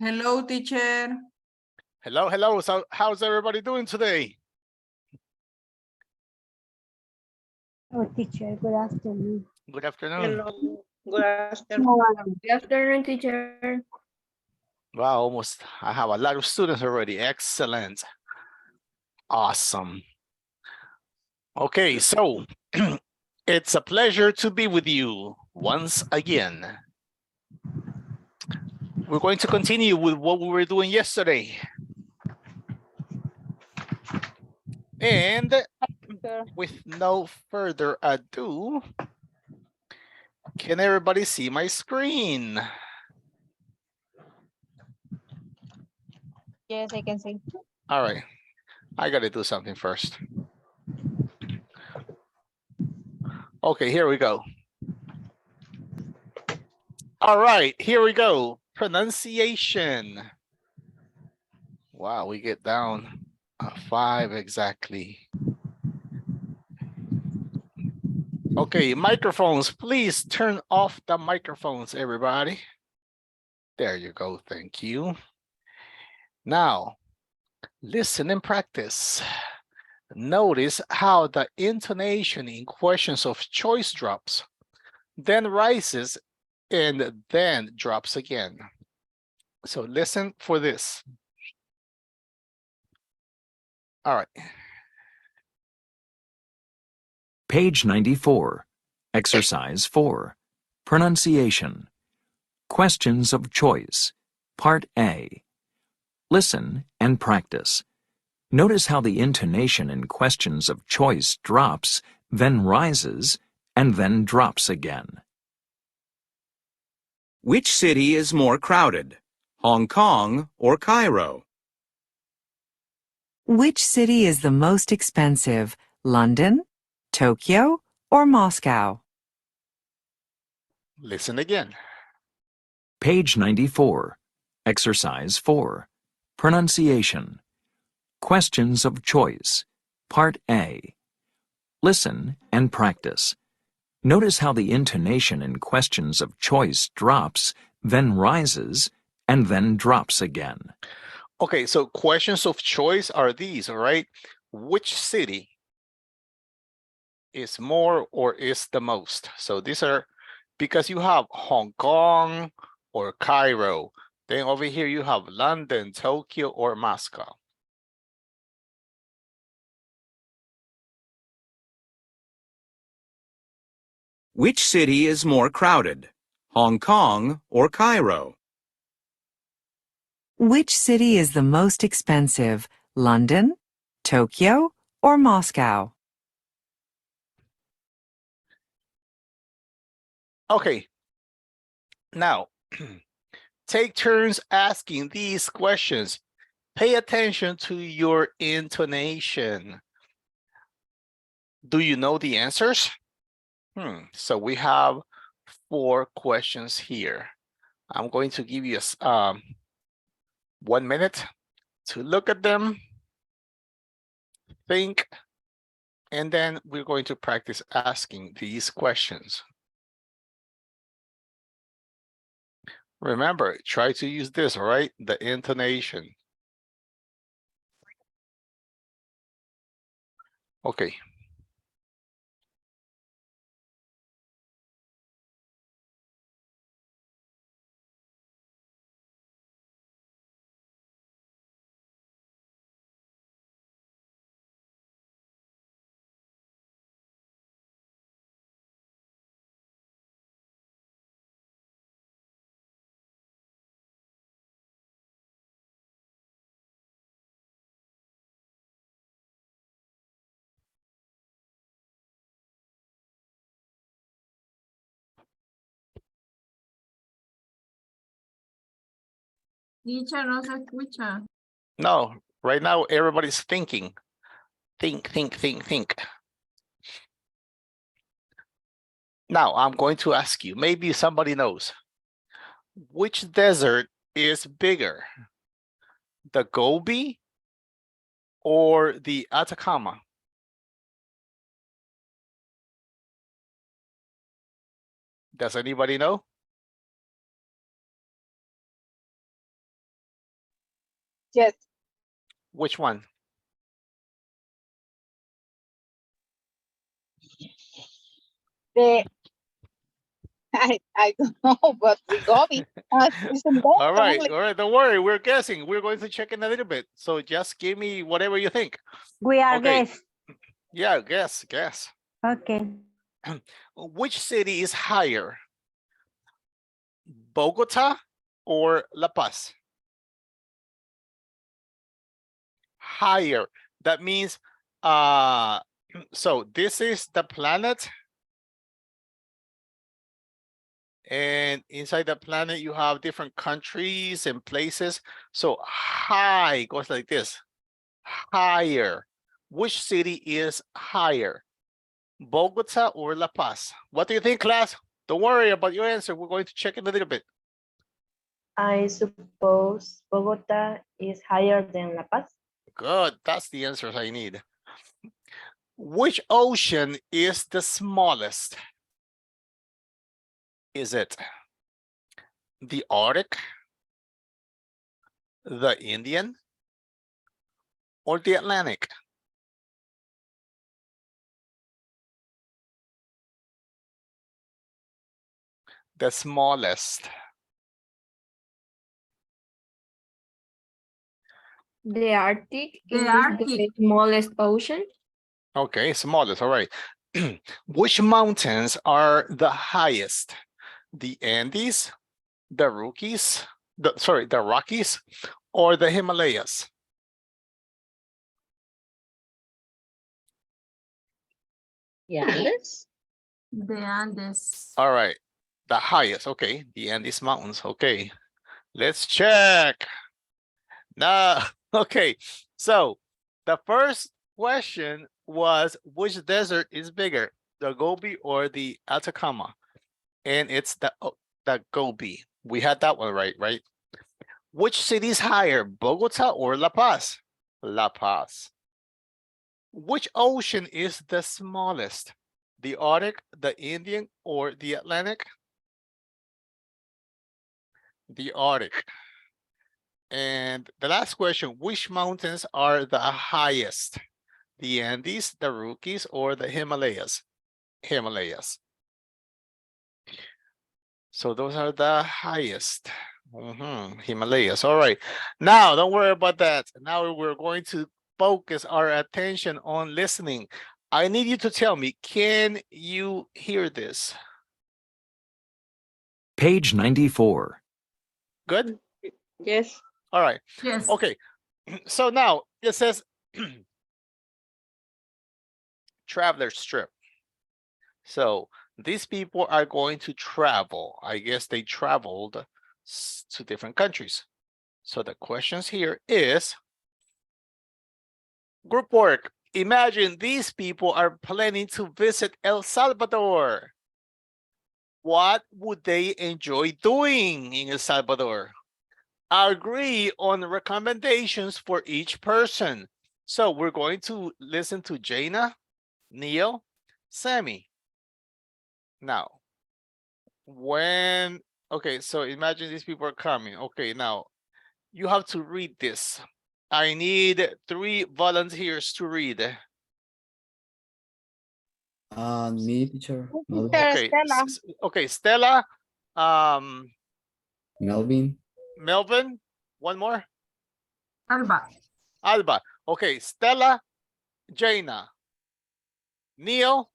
Hello, teacher. Hello, hello. So how's everybody doing today? Oh, teacher, good afternoon. Good afternoon. Hello. Good afternoon. Good afternoon, teacher. Wow, almost. I have a lot of students already. Excellent. Awesome. Okay, so it's a pleasure to be with you once again. We're going to continue with what we were doing yesterday. And with no further ado, can everybody see my screen? Yes, I can see. All right, I gotta do something first. Okay, here we go. All right, here we go. Pronunciation. Wow, we get down 5 exactly. Okay, microphones, please turn off the microphones, everybody. There you go, thank you. Now, listen and practice. Notice how the intonation in questions of choice drops, then rises, and then drops again. So listen for this. All right. Page 94, Exercise 4, Pronunciation. Questions of Choice, Part A. Listen and practice. Notice how the intonation in questions of choice drops, then rises, and then drops again. Which city is more crowded, Hong Kong or Cairo? Which city is the most expensive, London, Tokyo, or Moscow? Listen again. Page 94, Exercise 4, Pronunciation. Questions of Choice, Part A. Listen and practice. Notice how the intonation in questions of choice drops, then rises, and then drops again. Okay, so questions of choice are these, all right? Which city is more or is the most? So these are, because you have Hong Kong or Cairo. Then over here you have London, Tokyo, or Moscow. Which city is more crowded, Hong Kong or Cairo? Which city is the most expensive, London, Tokyo, or Moscow? Okay, now take turns asking these questions. Pay attention to your intonation. Do you know the answers? So we have 4 questions here. I'm going to give you 1 minute to look at them, think, and then we're going to practice asking these questions. Remember, try to use this, all right? The intonation. Okay. Teacher, no se escucha. No, right now everybody's thinking. Think. Now I'm going to ask you, maybe somebody knows. Which desert is bigger? The Gobi or the Atacama? Does anybody know? Yes. Which one? The I don't know, but we go be. Isn't that All right, only? all right. Don't worry. We're guessing. We're going to check in a little bit. So just give me whatever you think. We are Okay. guests. Yeah, guess. Okay. Which city is higher? Bogota or La Paz? Higher. That means so this is the planet. And inside the planet, you have different countries and places. So high goes like this. Higher. Which city is higher? Bogota or La Paz? What do you think, class? Don't worry about your answer. We're going to check in a little bit. I suppose Bogota is higher than La Paz. Good. That's the answers I need. Which ocean is the smallest? Is it the Arctic, the Indian, or the Atlantic? The smallest. The Arctic The is Arctic. the smallest ocean. Okay, smallest. All right. Which mountains are the highest? The Andes, the Rockies, the Rockies, or the Himalayas? Yes. The Andes. All right, the highest. Okay, the Andes Mountains. Okay, let's check. No, okay. So the first question was which desert is bigger, the Gobi or the Atacama? And it's the Gobi. We had that one right? Which city is higher, Bogota or La Paz? La Paz. Which ocean is the smallest? The Arctic, the Indian, or the Atlantic? The Arctic. And the last question, which mountains are the highest? The Andes, the Rockies, or the Himalayas? Himalayas. So those are the highest. Himalayas. All right. Now, don't worry about that. Now we're going to focus our attention on listening. I need you to tell me, can you hear this? Page 94. Good? Yes. All right. Yes. Okay. So now it says traveler's trip. So these people are going to travel. I guess they traveled to different countries. So the questions here is group work. Imagine these people are planning to visit El Salvador. What would they enjoy doing in El Salvador? Agree on recommendations for each person. So we're going to listen to Jaina, Neil, Sammy. Now, okay, so imagine these people are coming. Okay, now you have to read this. I need 3 volunteers to read. Me, teacher. Okay, Stella. okay, Stella, Melvin. Melvin, one more. Alba. Alba. Okay, Stella, Jaina, Neil,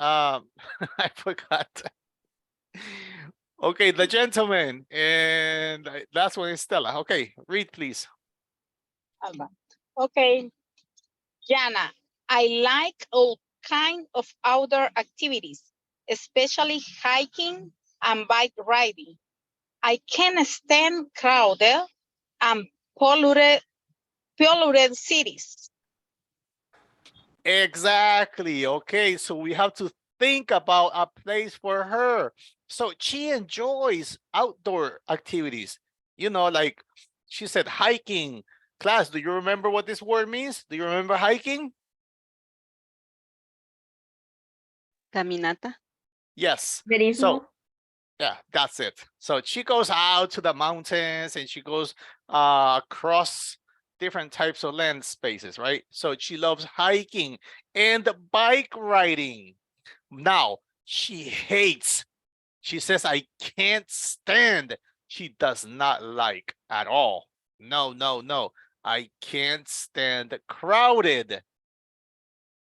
I forgot. Okay, the gentleman, and last one is Stella. Okay, read please. Alba. Okay. Jana, I like all kind of outdoor activities, especially hiking and bike riding. I can't stand crowded and polluted cities. Exactly. Okay, so we have to think about a place for her. So she enjoys outdoor activities. You know, like she said, hiking. Class, do you remember what this word means? Do you remember hiking? Caminata. Yes. There is So no. yeah, that's it. So she goes out to the mountains and she goes across different types of land spaces, right? So she loves hiking and bike riding. Now, she says, I can't stand, she does not like at all. No, no, no. I can't stand crowded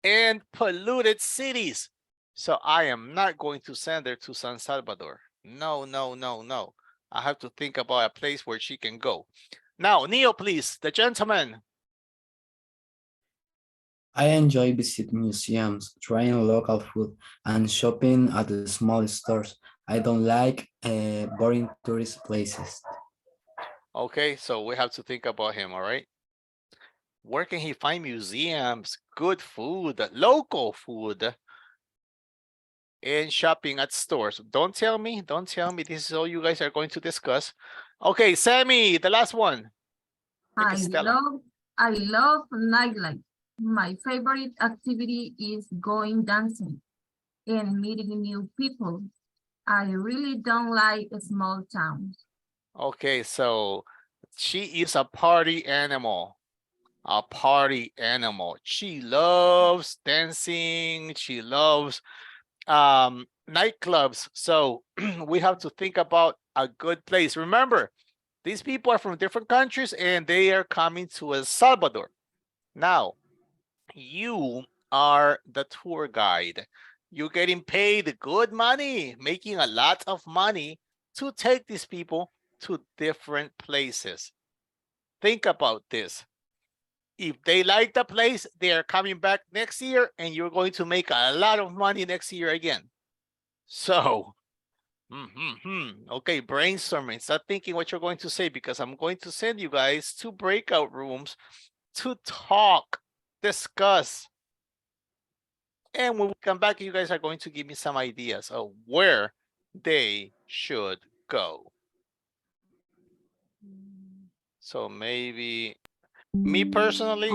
and polluted cities. So I am not going to send her to San Salvador. No, no, no, no. I have to think about a place where she can go. Now, Neo, please, the gentleman. I enjoy visiting museums, trying local food, and shopping at the small stores. I don't like boring tourist places. Okay, so we have to think about him, all right? Where can he find museums, good food, local food, and shopping at stores? Don't tell me this is all you guys are going to discuss. Okay, Sammy, the last one. I Stella. love nightlife. My favorite activity is going dancing and meeting new people. I really don't like small towns. Okay, so she is a party animal. A party animal. She loves dancing. She loves nightclubs. So we have to think about a good place. Remember, these people are from different countries and they are coming to El Salvador. Now, you are the tour guide. You're getting paid good money, making a lot of money to take these people to different places. Think about this. If they like the place, they are coming back next year and you're going to make a lot of money next year again. So, okay, brainstorming. Start thinking what you're going to say because I'm going to send you guys to breakout rooms to talk, discuss. And when we come back, you guys are going to give me some ideas of where they should go. So maybe me personally,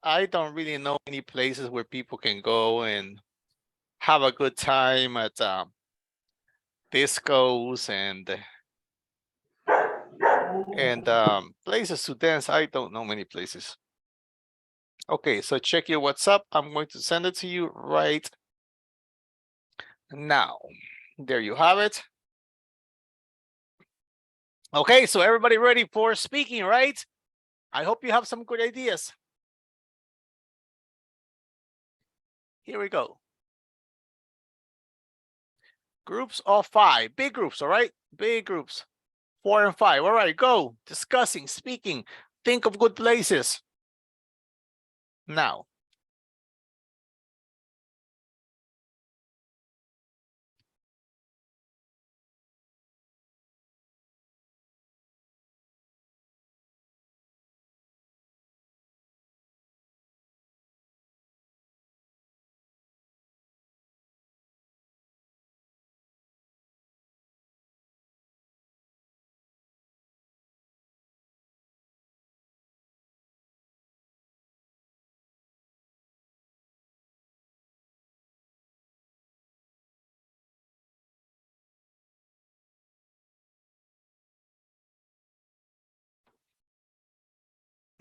I don't really know any places where people can go and have a good time at discos and places to dance. I don't know many places. Okay, so check your WhatsApp. I'm going to send it to you right now. There you have it. Okay, so everybody ready for speaking, right? I hope you have some good ideas. Here we go. Groups of 5, big groups, all right? Big groups, 4 and 5. All right, go. Discussing, speaking, think of good places. Now.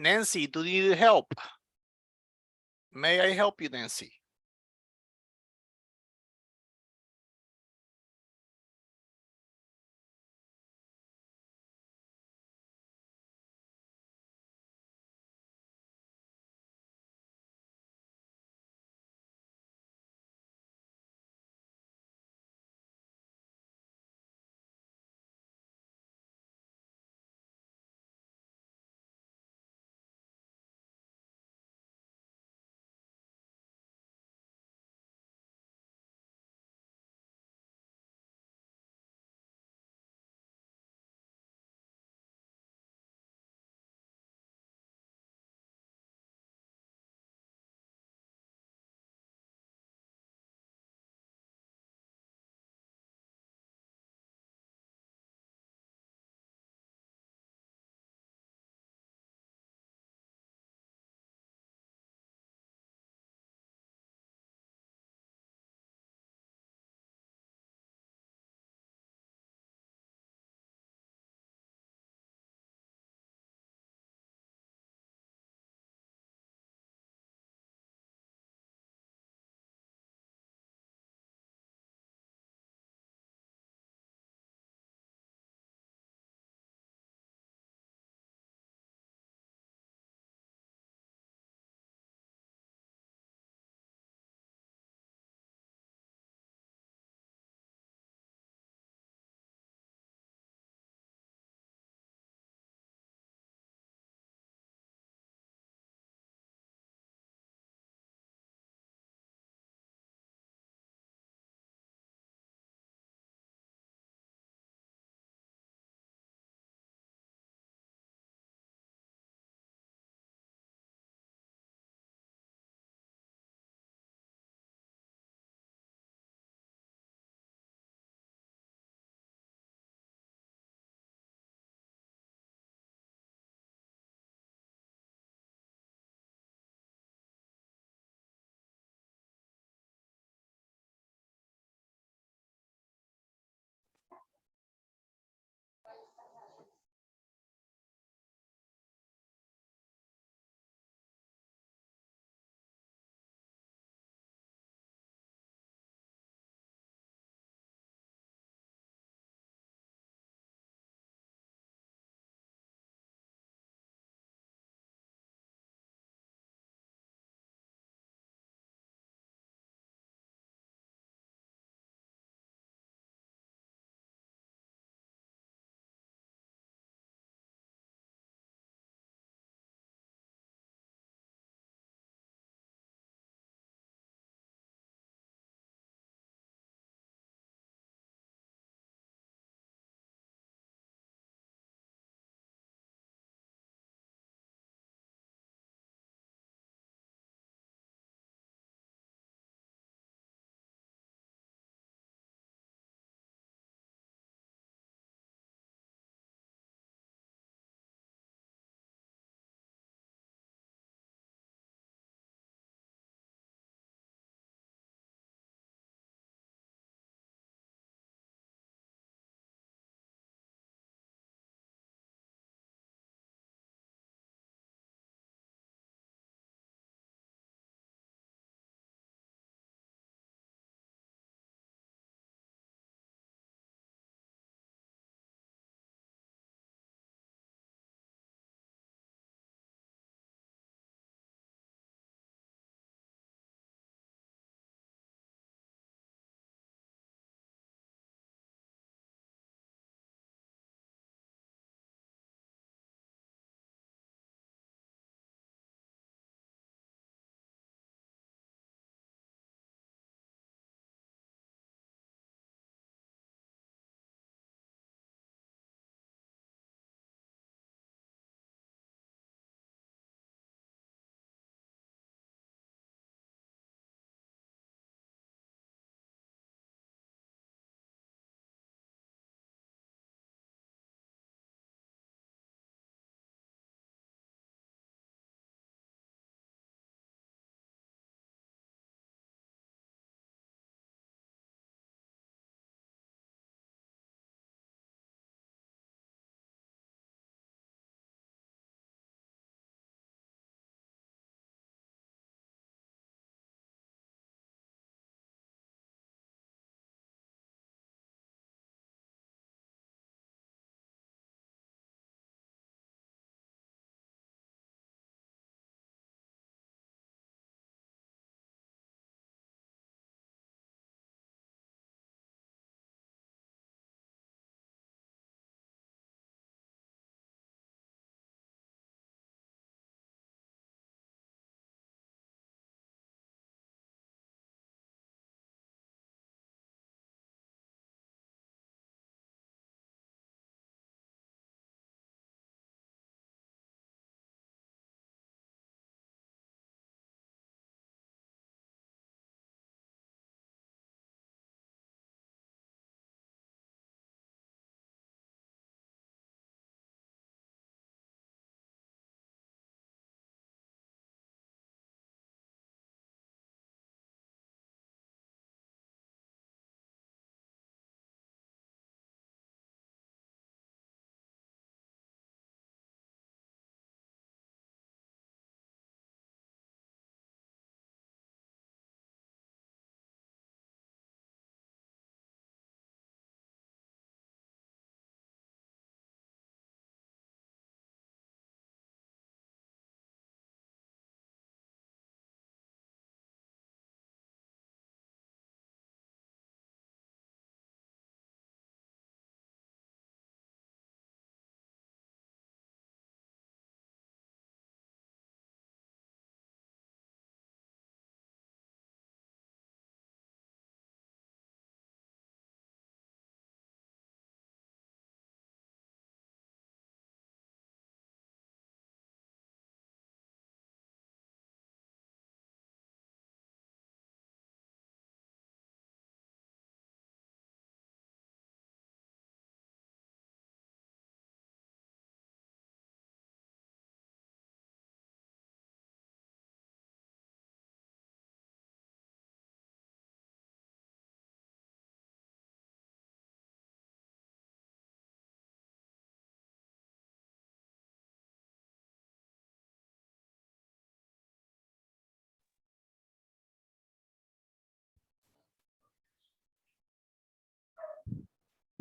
Nancy, do you need help? May I help you, Nancy?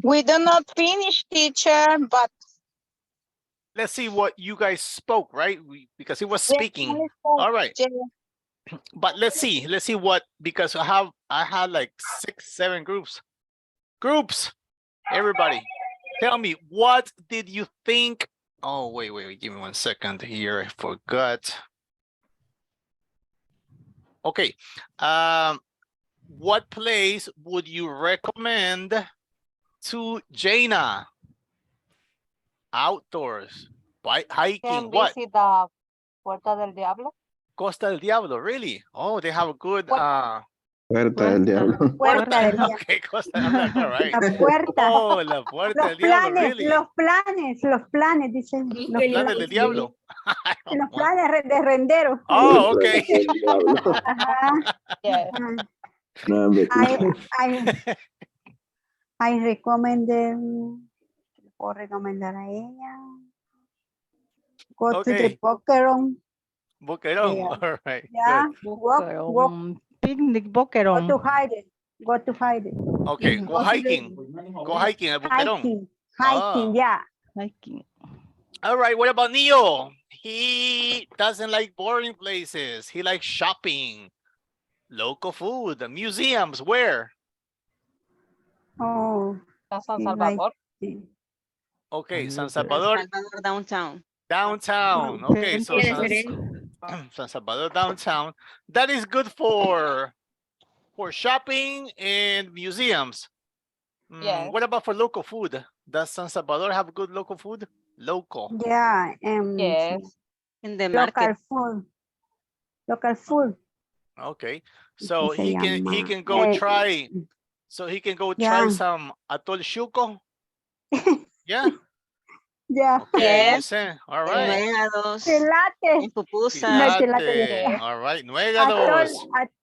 We do not finish, teacher, but Let's see what you guys spoke, right? Because he was yes, speaking. All right. yes. But let's see what, because I had like 6, 7 groups. Everybody, tell me, what did you think? Oh, wait, give me 1 second here. I forgot. Okay. What place would you recommend to Jaina? Outdoors, hiking, what? visit the Puerta del Diablo. Costa del Diablo, really? Oh, they have a good Puerta del Diablo. Puerta del Diablo. okay, Costa, I'm not all right. La puerta. Oh, la Puerta del Diablo, really? Los planes, dicen. Los planes del diablo. Los planes de rendero. Oh, okay. Del Diablo. Ajá. Yes. No, hombre, teacher. I recommend them. Puedo recomendar a ella. Go to Okay. the Boquerón. Boquerón, Yeah. all right. Yeah. Good. Walk. Picnic Go Boquerón. to hide it. Go to hide it. Okay, go hiking. Go hiking at Boquerón. Hiking, yeah. Hiking. All right, what about Neo? He doesn't like boring places. He likes shopping, local food, museums. Where? Oh, San he Salvador. Okay, San San Salvador. Salvador downtown. Downtown. Okay, so San Salvador downtown. That is good for shopping and museums. Yes. What about for local food? Does San Salvador have good local food? Local. yeah. Yes. In the Local market. food. Local food. Okay, so se he llama? can go try. So he can go try Yeah. some atol chuco. Yeah. Yeah. Okay, Yes. listen. All right. Nuegados. Chilate. En pupusas. No, Pilate. All right. Nuegados.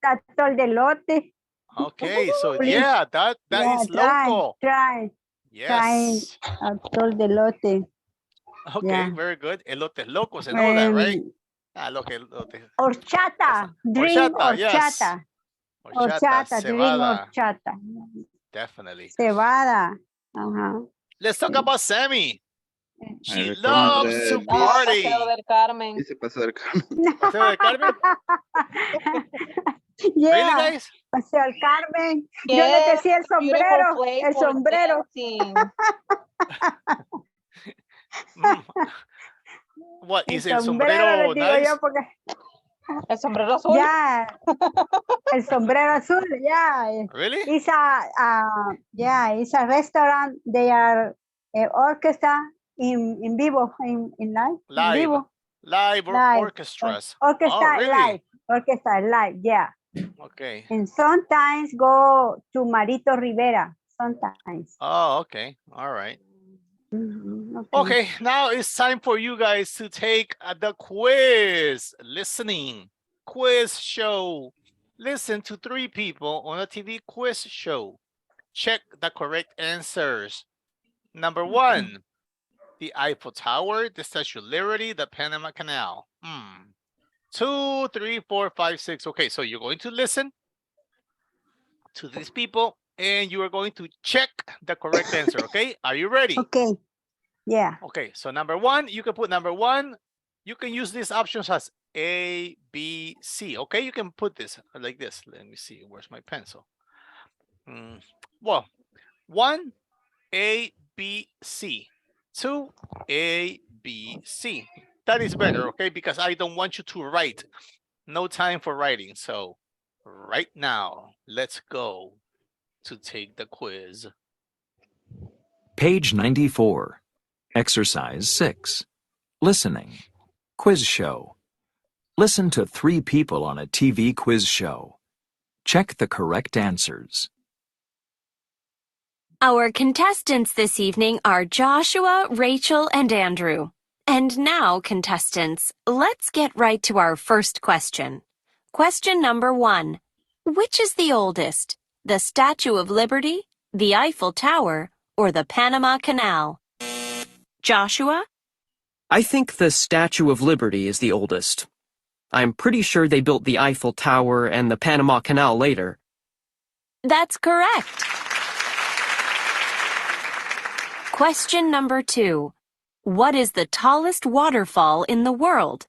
Atol de lote. Okay, so yeah, that is local. Try. Yes. Atol de lote. Okay, Yeah. very good. Elotes locos and all that, right? Elote. Horchata. Drink Horchata, yes. horchata. Horchata, Drink cebada. horchata. Definitely. Cebada. Uh-huh. Let's talk about Sammy. She recommend loves to this. party. Paseo del Carmen. Dice Paseo del Carmen. Paseo del Carmen? Yeah. Really, guys? Paseo del Carmen. Yo Yes, le decía el beautiful sombrero. place El for sombrero. dancing. What is el le sombrero digo nice? yo porque El sombrero azul. ya el sombrero azul, ya. Really? It's it's a restaurant. They are orchestra in vivo, in live. Live. In vivo. Live Live. orchestras. Orchestra Oh, really? live. Orchestra live, yeah. Okay. And sometimes go to Marito Rivera. Sometimes. Oh, okay. All right. Mhm, Okay, now it's time for you guys to take the quiz. Listening quiz show. Listen to 3 people on a TV quiz show. Check the correct answers. Number 1, the Eiffel Tower, the Statue of Liberty, the Panama Canal. 2, 3, 4, 5, 6. Okay, so you're going to listen to these people and you are going to check the correct answer. Okay, are you ready? Okay. Yeah. Okay, so number 1, you can put number 1. You can use these options as A, B, C. Okay, you can put this like this. Let me see. Where's my pencil? Well, 1, A, B, C. 2, A, B, C. That is better, okay? Because I don't want you to write. No time for writing. So right now, let's go to take the quiz. Page 94. Exercise 6. Listening. Quiz show. Listen to 3 people on a TV quiz show. Check the correct answers. Our contestants this evening are Joshua, Rachel, and Andrew. And now, contestants, let's get right to our first question. Question number 1. Which is the oldest? The Statue of Liberty, the Eiffel Tower, or the Panama Canal? Joshua? I think the Statue of Liberty is the oldest. I'm pretty sure they built the Eiffel Tower and the Panama Canal later. That's correct. Question number 2. What is the tallest waterfall in the world?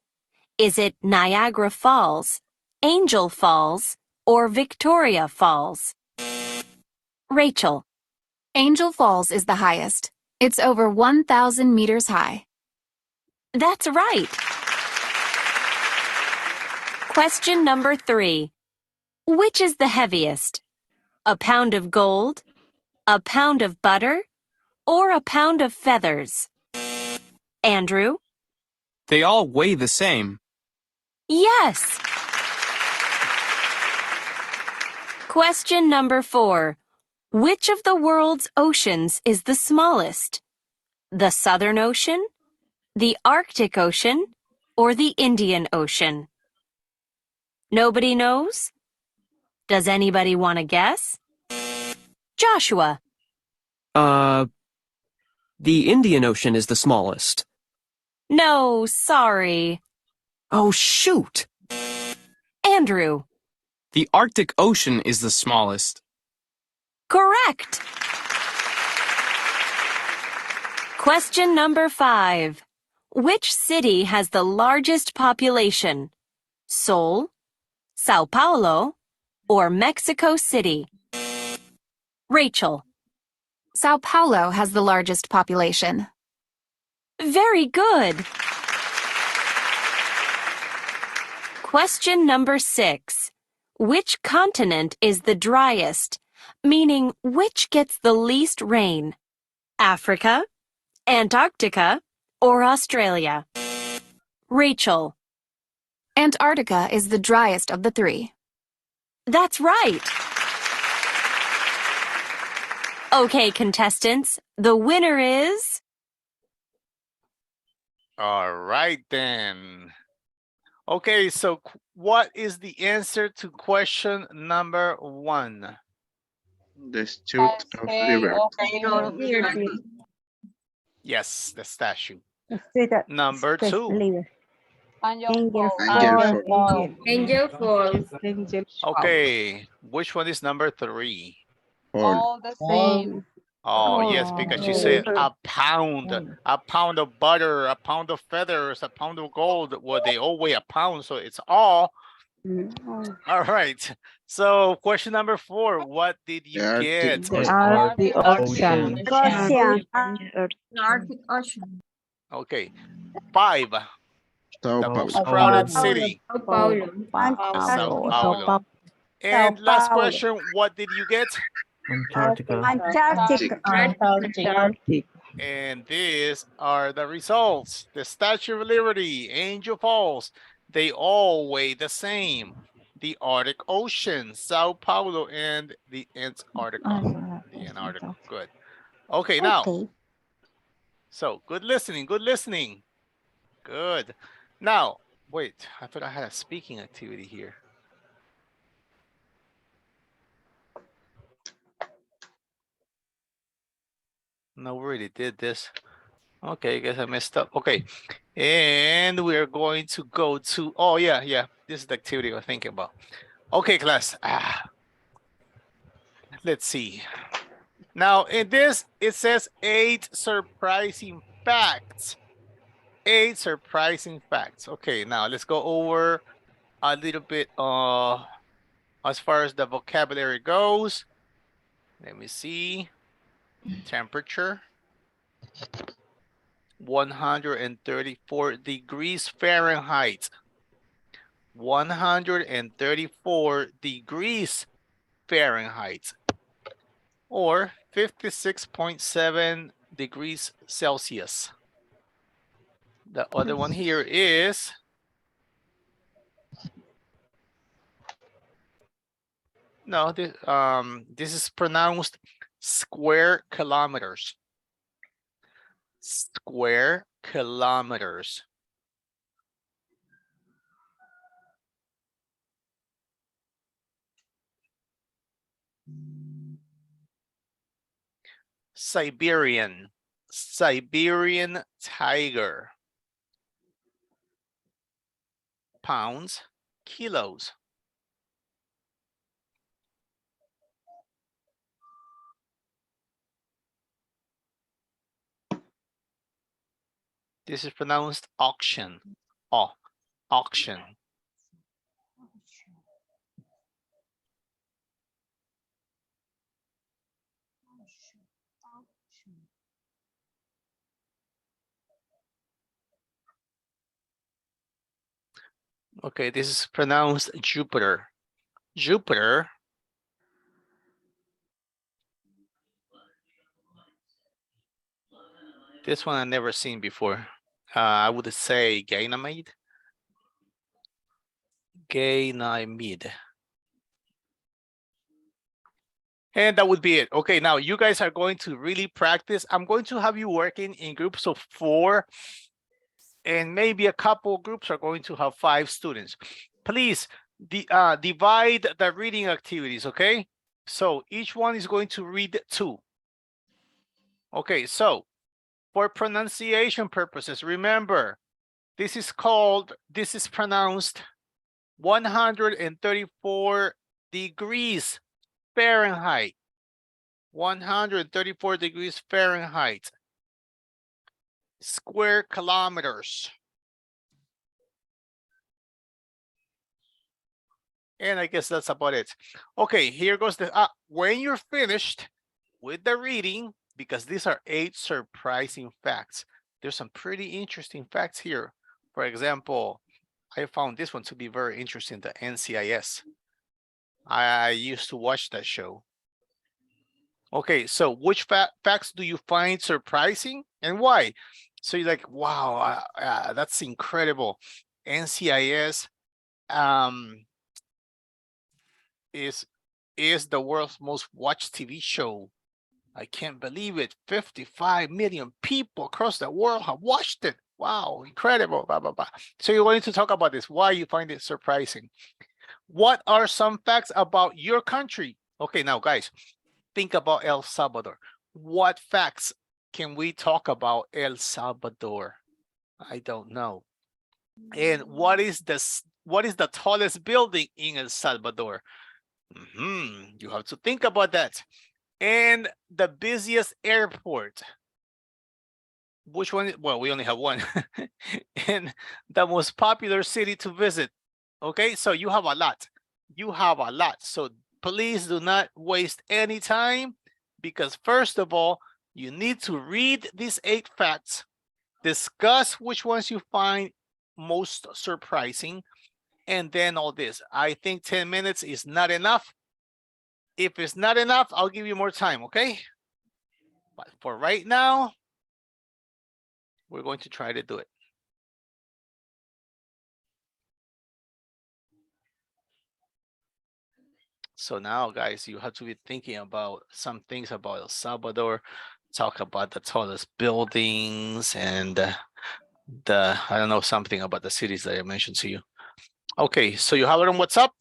Is it Niagara Falls, Angel Falls, or Victoria Falls? Rachel. Angel Falls is the highest. It's over 1,000 meters high. That's right. Question number 3. Which is the heaviest? A pound of gold, a pound of butter, or a pound of feathers? Andrew? They all weigh the same. Yes. Question number 4. Which of the world's oceans is the smallest? The Southern Ocean, the Arctic Ocean, or the Indian Ocean? Nobody knows? Does anybody want to guess? Joshua. The Indian Ocean is the smallest. No, sorry. Oh, shoot! Andrew. The Arctic Ocean is the smallest. Correct. Question number 5. Which city has the largest population? Seoul, Sao Paulo, or Mexico City? Rachel. Sao Paulo has the largest population. Very good. Question number 6. Which continent is the driest? Meaning, which gets the least rain? Africa, Antarctica, or Australia? Rachel. Antarctica is the driest of the 3. That's right. Okay, contestants, the winner is... All right, then. Okay, so what is the answer to question number 1? The Statue of Liberty. Yes, the statue. Street, Number 2. Angel Falls. Angel Falls. Okay, which one is number 3? All. the same. Oh, yes, because you said a pound of butter, a pound of feathers, a pound of gold. Well, they all weigh a pound, so it's all. All right. So question number 4, what did you get? The Arctic Ocean. The Arctic Ocean. Okay. 5, Sao the most Paulo. crowded city. Sao Paulo. Sao Paulo. And last question, what did you get? Antarctic. And these are the results. The Statue of Liberty, Angel Falls, they all weigh the same. The Arctic Ocean, Sao Paulo, and the Antarctica. The Antarctica. Good. Okay, now. So good listening, good listening. Good. Now, wait, I thought I had a speaking activity here. No, we already did this. Okay, I guess I messed up. Okay, and we're going to go to, oh yeah, this is the activity we're thinking about. Okay, class. Let's see. Now, in this, it says 8 surprising facts. 8 surprising facts. Okay, now let's go over a little bit as far as the vocabulary goes. Let me see. Temperature. 134 degrees Fahrenheit. 134 degrees Fahrenheit. Or 56.7 degrees Celsius. The other one here is no, this is pronounced square kilometers. Square kilometers. Siberian tiger. Pounds, kilos. This is pronounced auction. Oh, auction. Okay, this is pronounced Jupiter. Jupiter. This one I've never seen before. I would say Ganymede. Ganymede. And that would be it. Okay, now you guys are going to really practice. I'm going to have you working in groups of 4, and maybe a couple groups are going to have 5 students. Please divide the reading activities, okay? So each one is going to read 2. Okay, so for pronunciation purposes, remember, this is pronounced 134 degrees Fahrenheit. 134 degrees Fahrenheit. Square kilometers. And I guess that's about it. Okay, here goes the, when you're finished with the reading, because these are 8 surprising facts. There's some pretty interesting facts here. For example, I found this one to be very interesting, the NCIS. I used to watch that show. Okay, so which facts do you find surprising and why? So you're like, wow, that's incredible. NCIS is the world's most watched TV show. I can't believe it. 55 million people across the world have watched it. Wow, incredible, blah, blah, blah. So you're going to talk about this, why you find it surprising. What are some facts about your country? Okay, now guys, think about El Salvador. What facts can we talk about El Salvador? I don't know. And what is the tallest building in El Salvador? You have to think about that. And the busiest airport. Which one? Well, we only have one. And the most popular city to visit. Okay, so you have a lot. You have a lot. So please do not waste any time, because first of all, you need to read these 8 facts, discuss which ones you find most surprising, and then all this. I think 10 minutes is not enough. If it's not enough, I'll give you more time, okay? But for right now, we're going to try to do it. So now, guys, you have to be thinking about some things about El Salvador, talk about the tallest buildings and I don't know, something about the cities that I mentioned to you. Okay, so you have it on WhatsApp?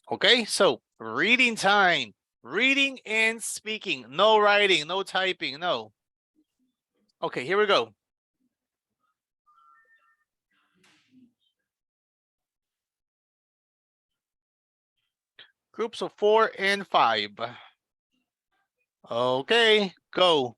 Okay, so reading time, reading and speaking, no writing, no typing, no. Okay, here we go. Groups of 4 and 5. Okay, go.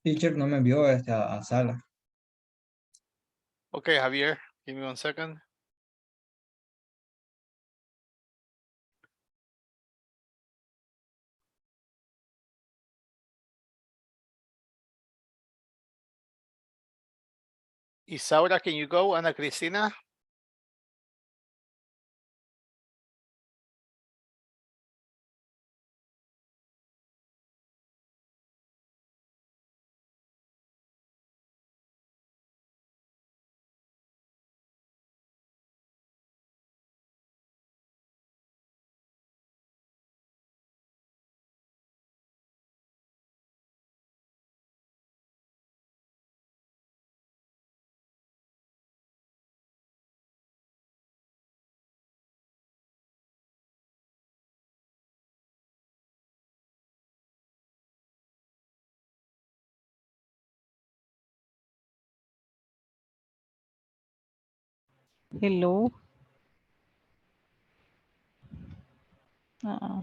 Teacher no me envió a sala. Okay, Javier, give me 1 second. Isaura, can you go? Ana Cristina? Hello. Uh-uh.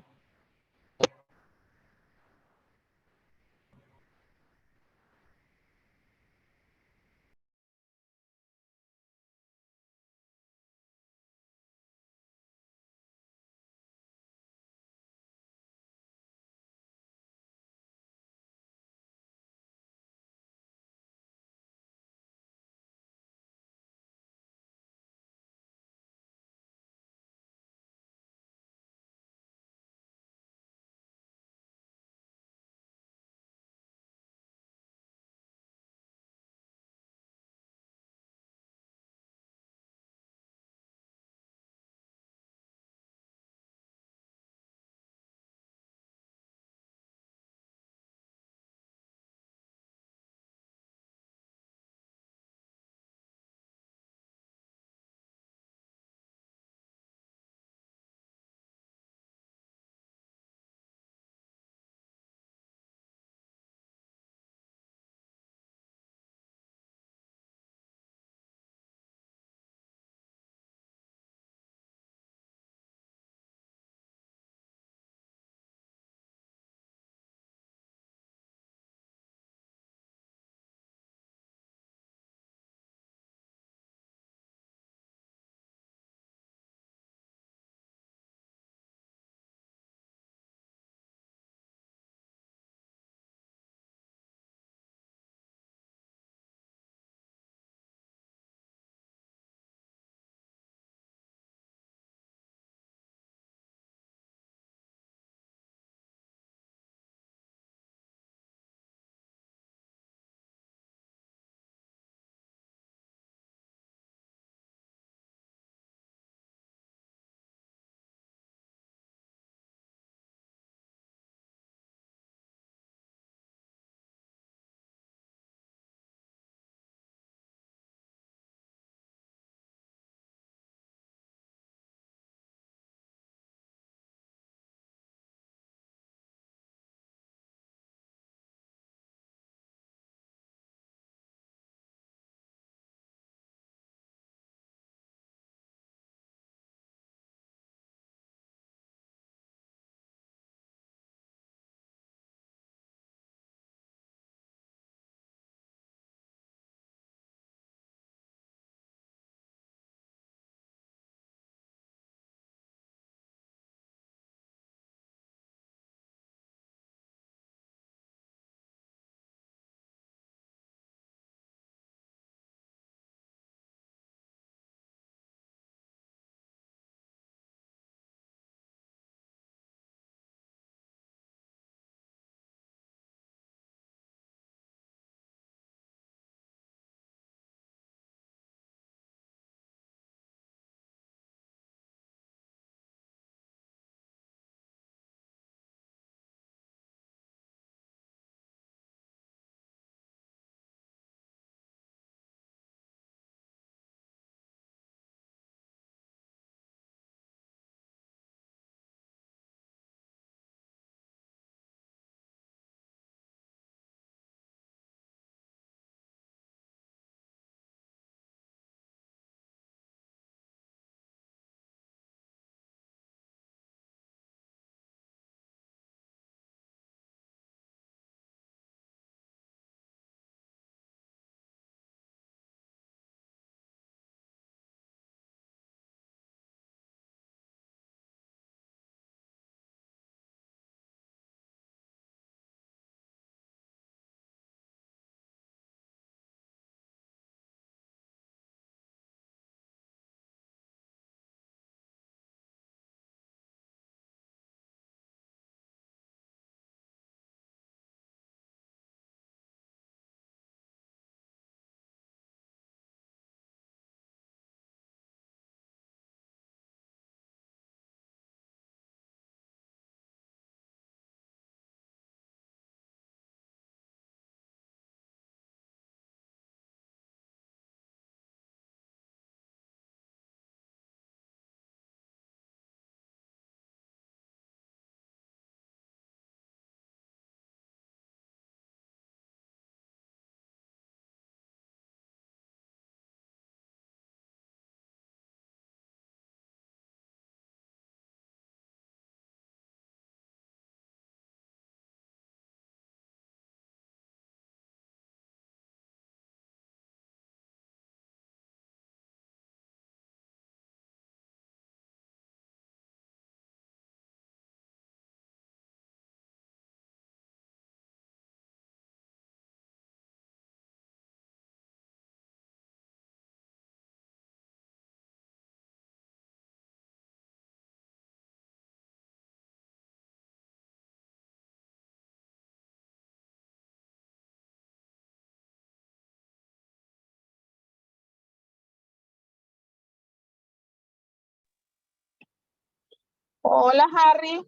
Hola, Harry.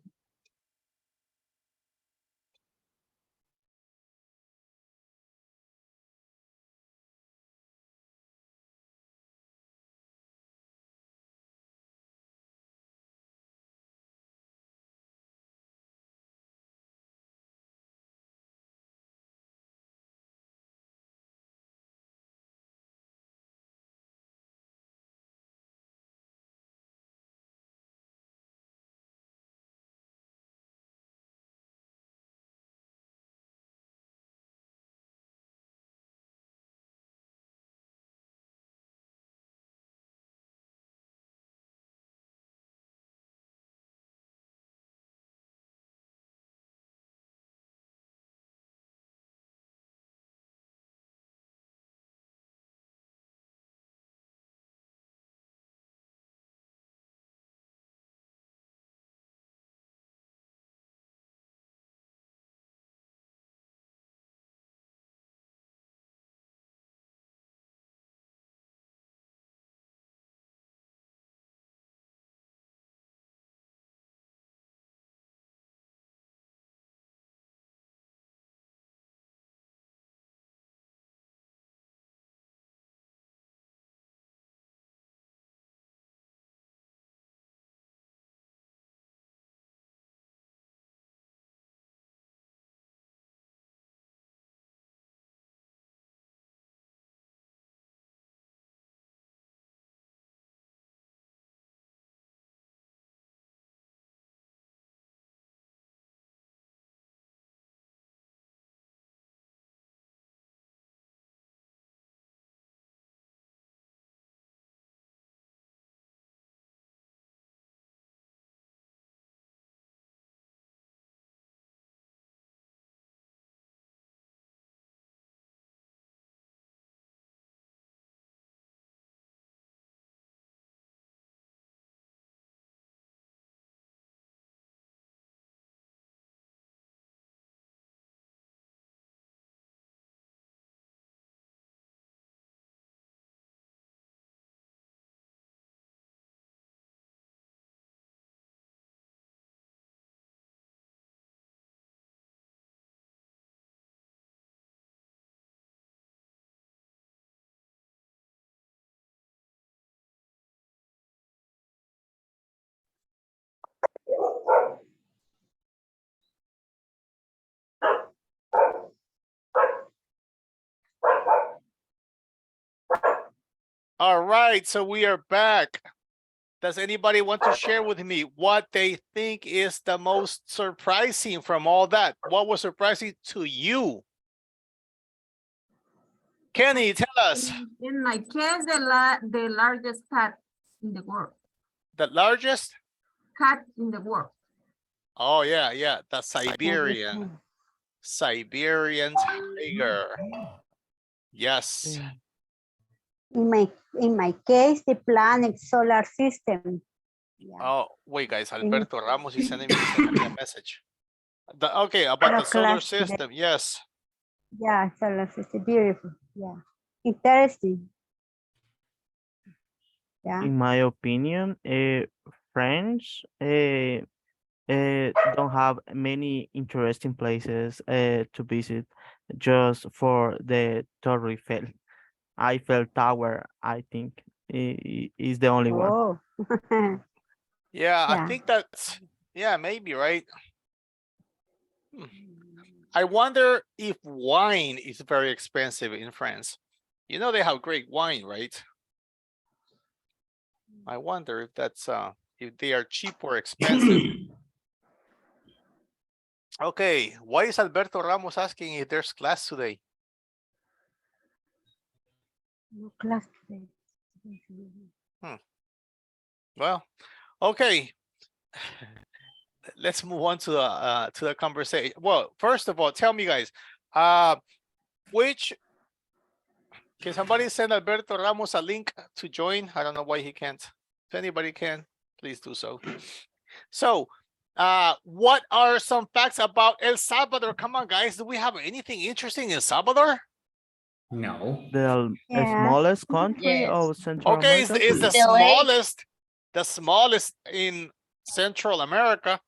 All right, so we are back. Does anybody want to share with me what they think is the most surprising from all that? What was surprising to you? Kenny, tell us. In my case, the largest cat in the world. The largest? Cat in the world. Oh, yeah, yeah, the Siberian tiger. Yes. In my case, the planet solar system. Yeah. Oh, wait, guys, Alberto Ramos is sending me a message. Okay, about the solar system, yes. Yeah, solar system, beautiful. Yeah, interesting. Yeah. In my opinion, French don't have many interesting places to visit just for the Torre Eiffel Tower, I think, is the only one. Oh. Yeah, I Yeah. think that's, yeah, maybe, right? I wonder if wine is very expensive in France. You know they have great wine, right? I wonder if that's if they are cheap or expensive. Okay, why is Alberto Ramos asking if there's class today? No class today. Well, okay. Let's move on to the conversation. Well, first of all, tell me guys, can somebody send Alberto Ramos a link to join? I don't know why he can't. If anybody can, please do so. So, what are some facts about El Salvador? Come on, guys. Do we have anything interesting in El Salvador? No. The smallest country of Central Okay, America. it's the smallest in Central America.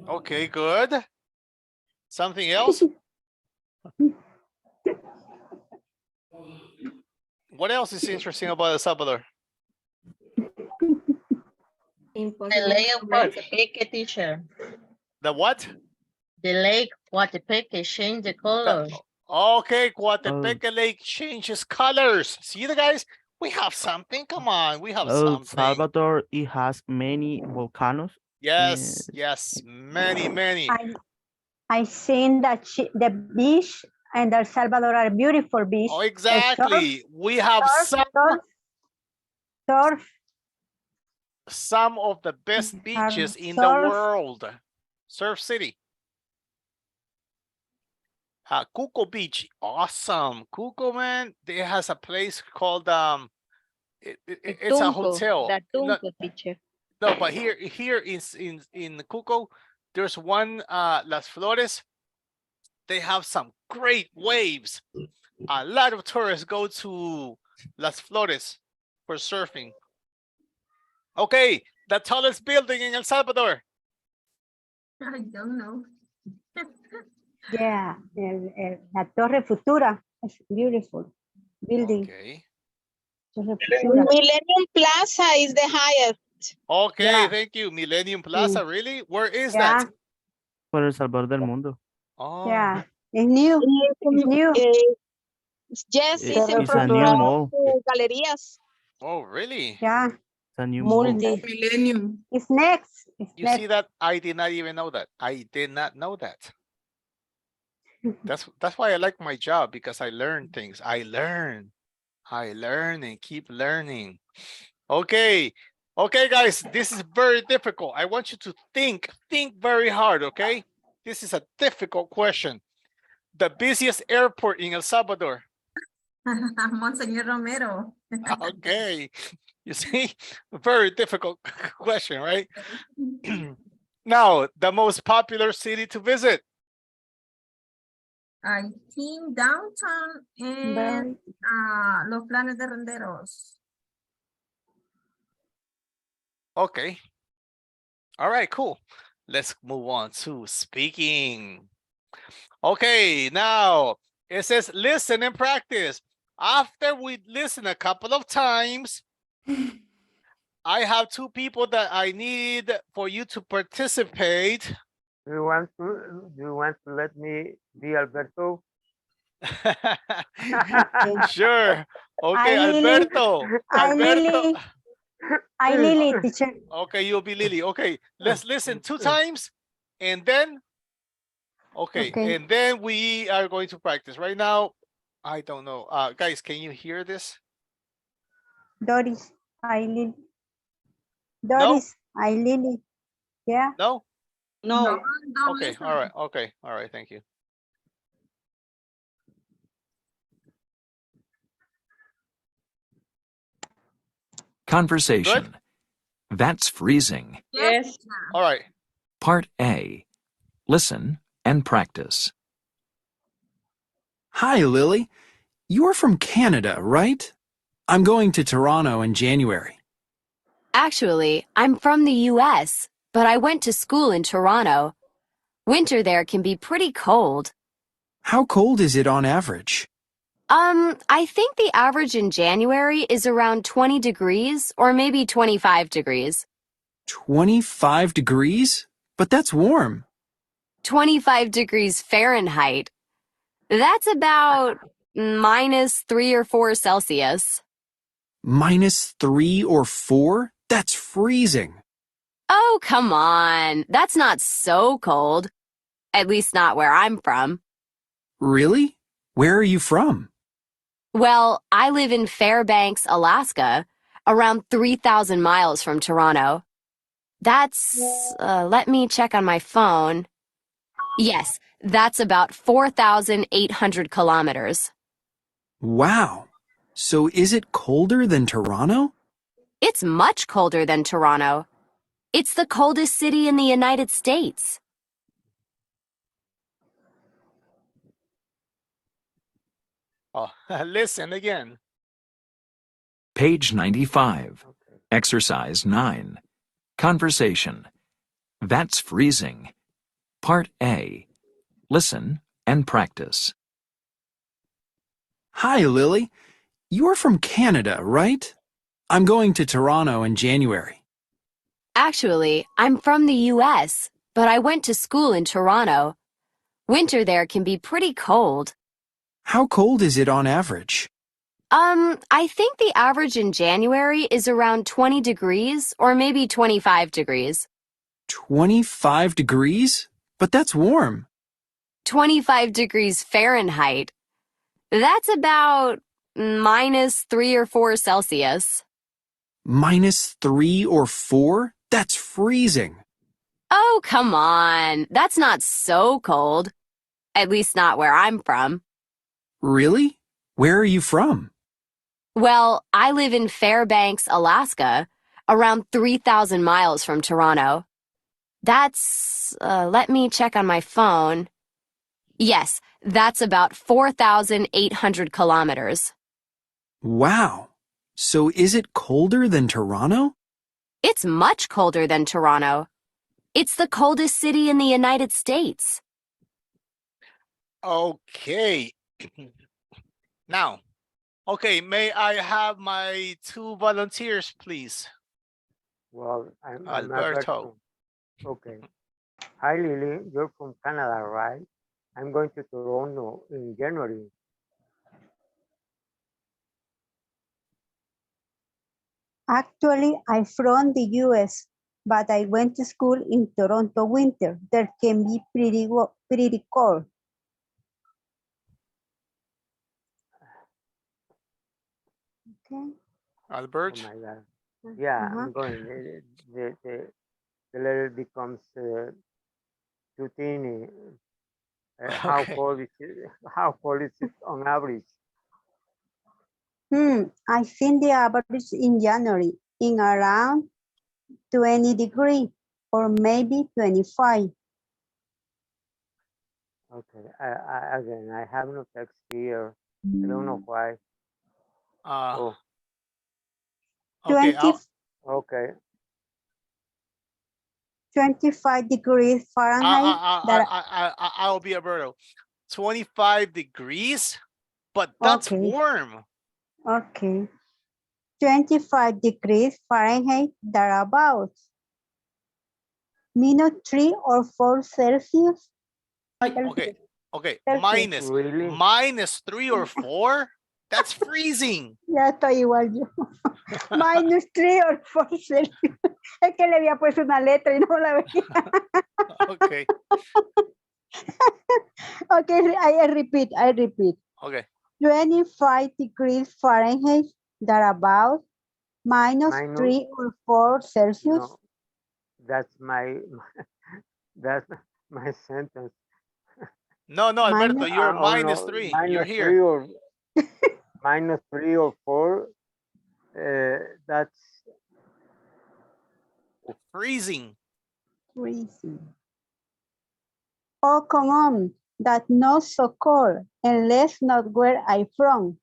Okay, good. Something else? What else is interesting about El Salvador? The lake of Coatepeque, teacher. The what? The lake Coatepeque change the color. Okay, Coatepeque Lake changes colors. See the guys? We have something. Come on, we have El something. Salvador, it has many volcanoes. Yes, yes, many. I seen that the beach and El Salvador are beautiful beach. Oh, exactly. We have some of the best beaches in the world. Surf City. Cuco Beach, awesome. Cuco, man, it has a place called it's a hotel. The Tunco, teacher. No, but here in Cuco, there's one Las Flores. They have some great waves. A lot of tourists go to Las Flores for surfing. Okay, the tallest building in El Salvador. I don't know. Yeah, la Torre Futura is beautiful building. Okay. Torre Futura. Millennium Plaza is the highest. Okay, Yeah. thank you. Millennium Plaza, really? Where is that? Por El Salvador del Mundo. Oh. Yeah, it's new. It's new. Yes, It's in a front new of mall. Galerías. Oh, really? Yeah, It's a new mall. Millennium. It's next. It's You next. see that? I did not even know that. I did not know that. That's why I like my job, because I learn things. I learn and keep learning. Okay. Okay, guys, this is very difficult. I want you to think very hard, okay? This is a difficult question. The busiest airport in El Salvador. Monseñor Romero. Okay. You see, very difficult question, right? Now, the most popular city to visit. I think downtown and Los Planes de Renderos. Okay. All right, cool. Let's move on to speaking. Okay, now it says listen and practice. After we listen a couple of times, I have two people that I need for you to participate. Do you want to let me be Alberto? Sure. Okay, I, Alberto. Lily. I Lily, teacher. Okay, you'll be Lily. Okay, let's listen 2 times and then okay, and then we are going to practice. Right now, I don't know. Guys, can you hear this? Doris, I Lily. Doris, I Lily. Yeah. No? No. Okay, all right. Okay, all right. Thank you. Conversation. That's freezing. Yes. All right. Part A. Listen and practice. Hi, Lily. You're from Canada, right? I'm going to Toronto in January. Actually, I'm from the US, but I went to school in Toronto. Winter there can be pretty cold. How cold is it on average? I think the average in January is around 20 degrees or maybe 25 degrees. 25 degrees? But that's warm. 25 degrees Fahrenheit. That's about -3 or 4 Celsius. -3 or 4? That's freezing. Oh, come on. That's not so cold. At least not where I'm from. Really? Where are you from? Well, I live in Fairbanks, Alaska, around 3,000 miles from Toronto. That's, let me check on my phone. Yes, that's about 4,800 kilometers. Wow. So is it colder than Toronto? It's much colder than Toronto. It's the coldest city in the United States. Oh, listen again. Page 95. Exercise 9. Conversation. That's freezing. Part A. Listen and practice. Hi, Lily. You're from Canada, right? I'm going to Toronto in January. Actually, I'm from the US, but I went to school in Toronto. Winter there can be pretty cold. How cold is it on average? I think the average in January is around 20 degrees or maybe 25 degrees. 25 degrees? But that's warm. 25 degrees Fahrenheit. That's about -3 or 4 Celsius. -3 or 4? That's freezing. Oh, come on. That's not so cold. At least not where I'm from. Really? Where are you from? Well, I live in Fairbanks, Alaska, around 3,000 miles from Toronto. That's, let me check on my phone. Yes, that's about 4,800 kilometers. Wow. So is it colder than Toronto? It's much colder than Toronto. It's the coldest city in the United States. Okay. Now, okay, may I have my 2 volunteers, please? Well, I'm Alberto. Okay. Hi, Lily. You're from Canada, right? I'm going to Toronto in January. Actually, I'm from the US, but I went to school in Toronto winter. There can be pretty cold. Okay. Albert? Oh my God. Yeah, I'm going. The letter becomes too tiny. How Okay. cold is it? How cold is it on average? I think the average in January in around 20 degrees or maybe 25. Okay. Again, I have no text here. I don't know why. Oh. Okay. Okay. 25 degrees Fahrenheit. I'll be Alberto. 25 degrees, but that's warm. Okay. 25 degrees Fahrenheit, thereabouts. -3 or 4 Celsius. Okay. -3 or 4? That's freezing. Ya estoy igual yo. -3 or 4 Celsius. Es que le había puesto una letra y no la veía. Okay. Okay, I repeat. Okay. 25 degrees Fahrenheit, thereabouts, -3 or 4 Celsius. No, that's my sentence. No, Alberto, you're -3. You're here. -3 or 4. That's freezing. Oh, come on. That's not so cold, unless not where I'm from.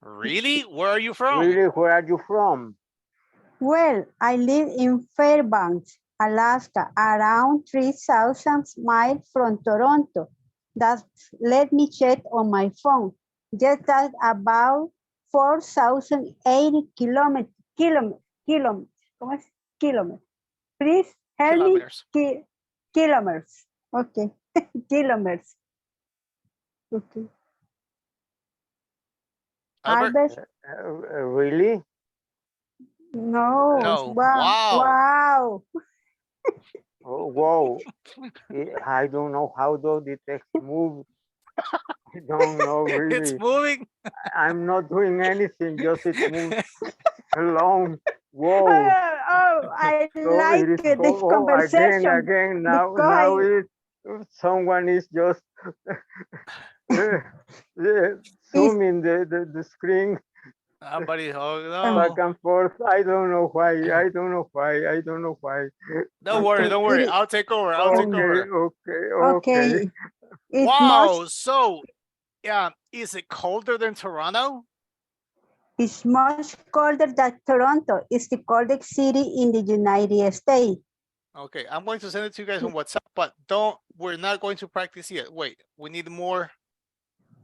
Really? Where are you from? Really, where are you from? Well, I live in Fairbanks, Alaska, around 3,000 miles from Toronto. Let me check on my phone. Yes, that's about 4,080 kilometers. ¿Cómo es? Kilometers. Please help me. Kilometers. Okay. Kilometers. Okay. Albert? Really? No. Wow. Oh, wow. I don't know how does the text move. I don't know really. It's moving. I'm not doing anything, just it moves alone. Whoa. I like this conversation. Again, now someone is just zooming the screen. Somebody, Back and forth. I don't know why. Don't worry. I'll take over. Okay. Wow. So, yeah, is it colder than Toronto? It's much colder than Toronto. It's the coldest city in the United States. Okay, I'm going to send it to you guys on WhatsApp, but we're not going to practice yet. Wait, we need more.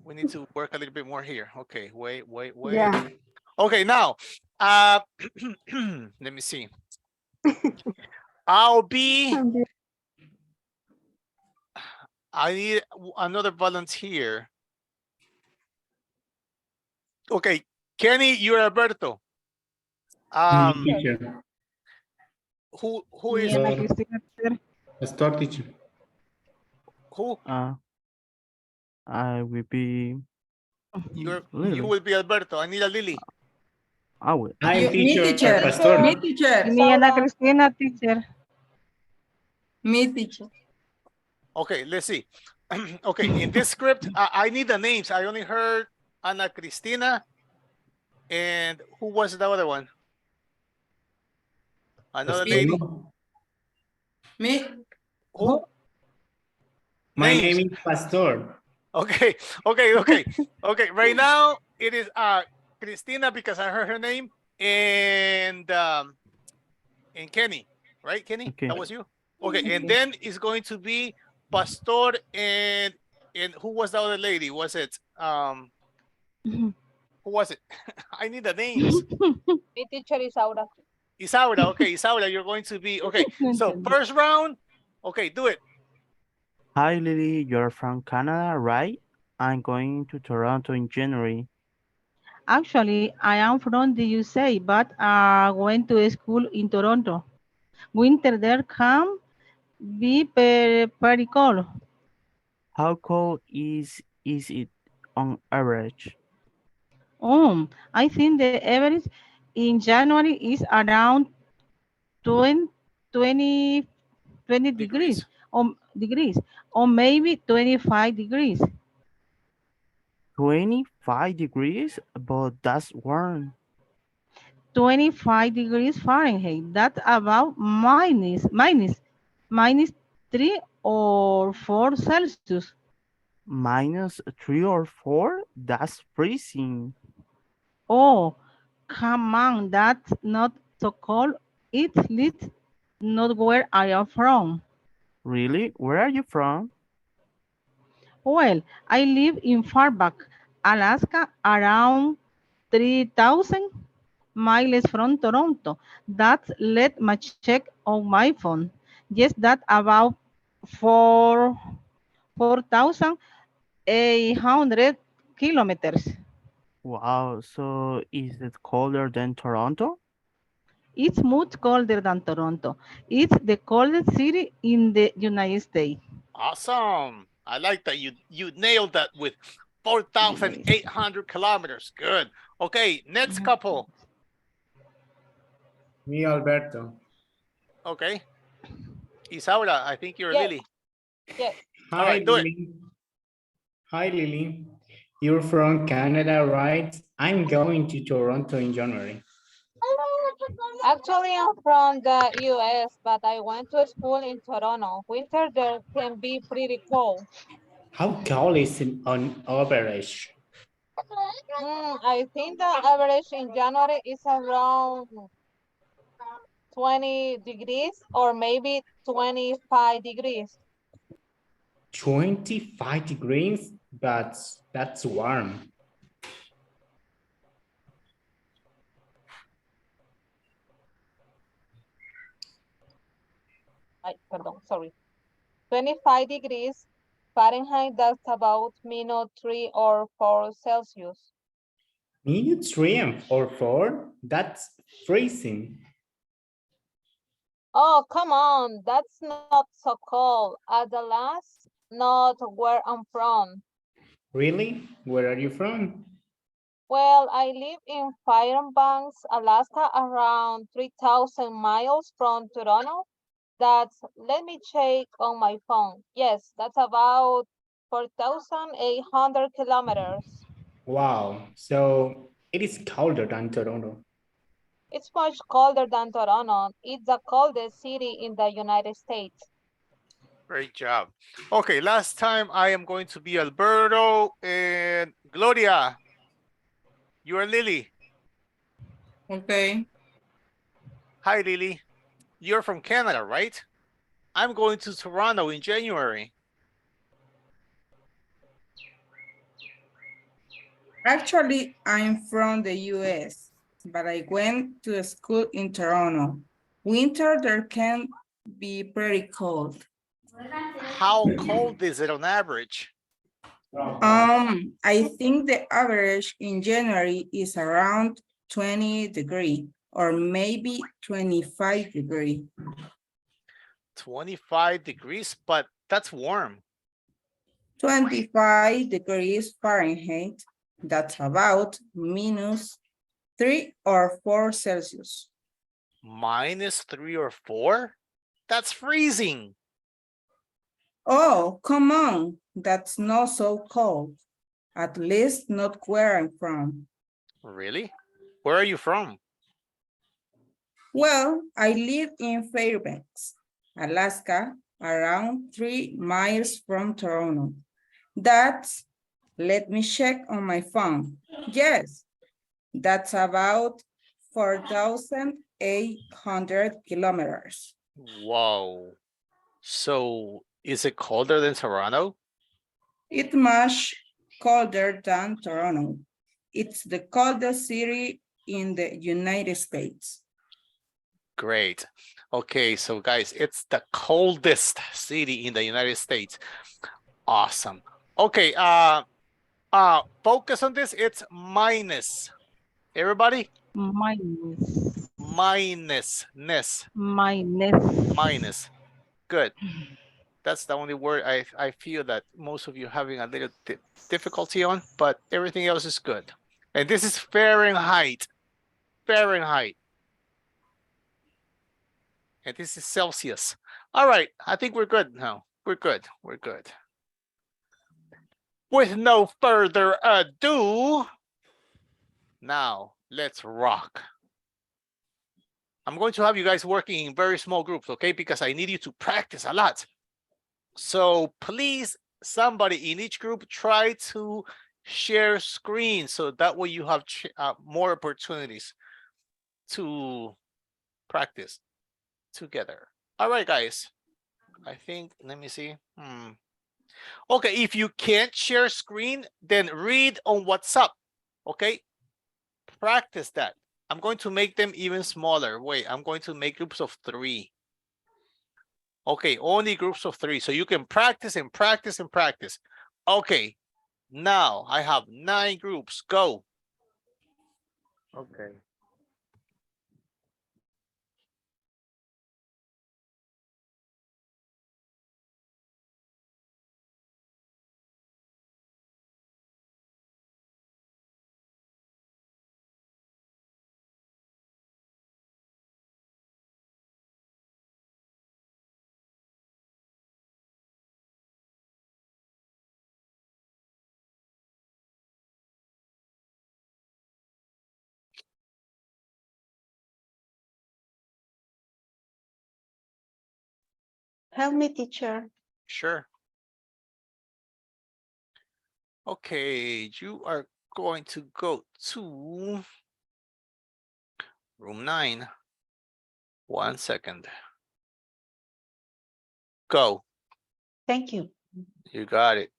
We need to work a little bit more here. Okay, wait. Yeah. Okay, now, let me see. I need another volunteer. Okay, Kenny, you're Alberto. Teacher. Who is Store teacher. who? I will be You Lily. will be Alberto. I need a Lily. I will. I'm teacher, Pastor. Me, teacher. Me, Ana Cristina, teacher. Me, teacher. Okay, let's see. Okay, in this script, I need the names. I only heard Ana Cristina. And who was the other one? Another lady. Me. Who? My Names. name is Pastor. Okay. Right now it is Cristina because I heard her name and Kenny, right? Kenny, Okay. that was you. Okay, and then it's going to be Pastor and who was the other lady? Was it who was it? I need the names. Mi teacher Isaura. Isaura, okay, Isaura, you're going to be okay. So first round, okay, do it. Hi, Lily. You're from Canada, right? I'm going to Toronto in January. Actually, I am from the USA, but went to school in Toronto. Winter there can be pretty cold. How cold is it on average? I think the average in January is around 20 degrees or maybe 25 degrees. 25 degrees? But that's warm. 25 degrees Fahrenheit. That's about minus 3 or 4 Celsius. -3 or 4? That's freezing. Oh, come on, that's not so cold. It's not where I am from. Really? Where are you from? Well, I live in Fairbanks, Alaska, around 3,000 miles from Toronto. That's let me check on my phone. Yes, that's about 4,800 kilometers. Wow, so is it colder than Toronto? It's much colder than Toronto. It's the coldest city in the United States. Awesome. I like that you nailed that with 4,800 kilometers. Good. Okay, next couple. Me, Alberto. Okay. Isaura, I think you're Lily. Yes. All right, do it. Hi, Lily. You're from Canada, right? I'm going to Toronto in January. Actually, I'm from the US, but I went to school in Toronto. Winter there can be pretty cold. How cold is it on average? I think the average in January is around 20 degrees or maybe 25 degrees. 25 degrees? That's warm. Sorry. 25 degrees Fahrenheit, that's about -3 or 4 Celsius. -3 or 4? That's freezing. Oh, come on, that's not so cold. At the last, not where I'm from. Really? Where are you from? Well, I live in Fairbanks, Alaska, around 3,000 miles from Toronto. Let me check on my phone. Yes, that's about 4,800 kilometers. Wow, so it is colder than Toronto. It's much colder than Toronto. It's the coldest city in the United States. Great job. Okay, last time I am going to be Alberto and Gloria. You are Lily. Okay. Hi, Lily. You're from Canada, right? I'm going to Toronto in January. Actually, I'm from the US, but I went to school in Toronto. Winter there can be pretty cold. How cold is it on average? I think the average in January is around 20 degree or maybe 25 degree. 25 degrees, but that's warm. 25 degrees Fahrenheit, that's about -3 or 4 Celsius. -3 or 4? That's freezing. Oh, come on, that's not so cold. At least not where I'm from. Really? Where are you from? Well, I live in Fairbanks, Alaska, around 3 miles from Toronto. That's, let me check on my phone. Yes, that's about 4,800 kilometers. Whoa. So is it colder than Toronto? It's much colder than Toronto. It's the coldest city in the United States. Great. Okay, so guys, it's the coldest city in the United States. Awesome. Okay, focus on this. It's minus. Everybody? Minus. Minus. Minus. Minus. Good. That's the only word I feel that most of you are having a little difficulty on, but everything else is good. And this is Fahrenheit. Fahrenheit. And this is Celsius. All right, I think we're good now. We're good. We're good. With no further ado, now let's rock. I'm going to have you guys working in very small groups, okay? Because I need you to practice a lot. So please, somebody in each group, try to share screen so that way you have more opportunities to practice together. All right, guys. I think, let me see. Okay, if you can't share screen, then read on WhatsApp, okay? Practice that. I'm going to make them even smaller. Wait, I'm going to make groups of 3. Okay, only groups of 3. So you can practice and practice and practice. Okay, now I have 9 groups. Go. Okay. Help me, teacher. Sure. Okay, you are going to go to room 9. 1 second. Go. Thank you. You got it.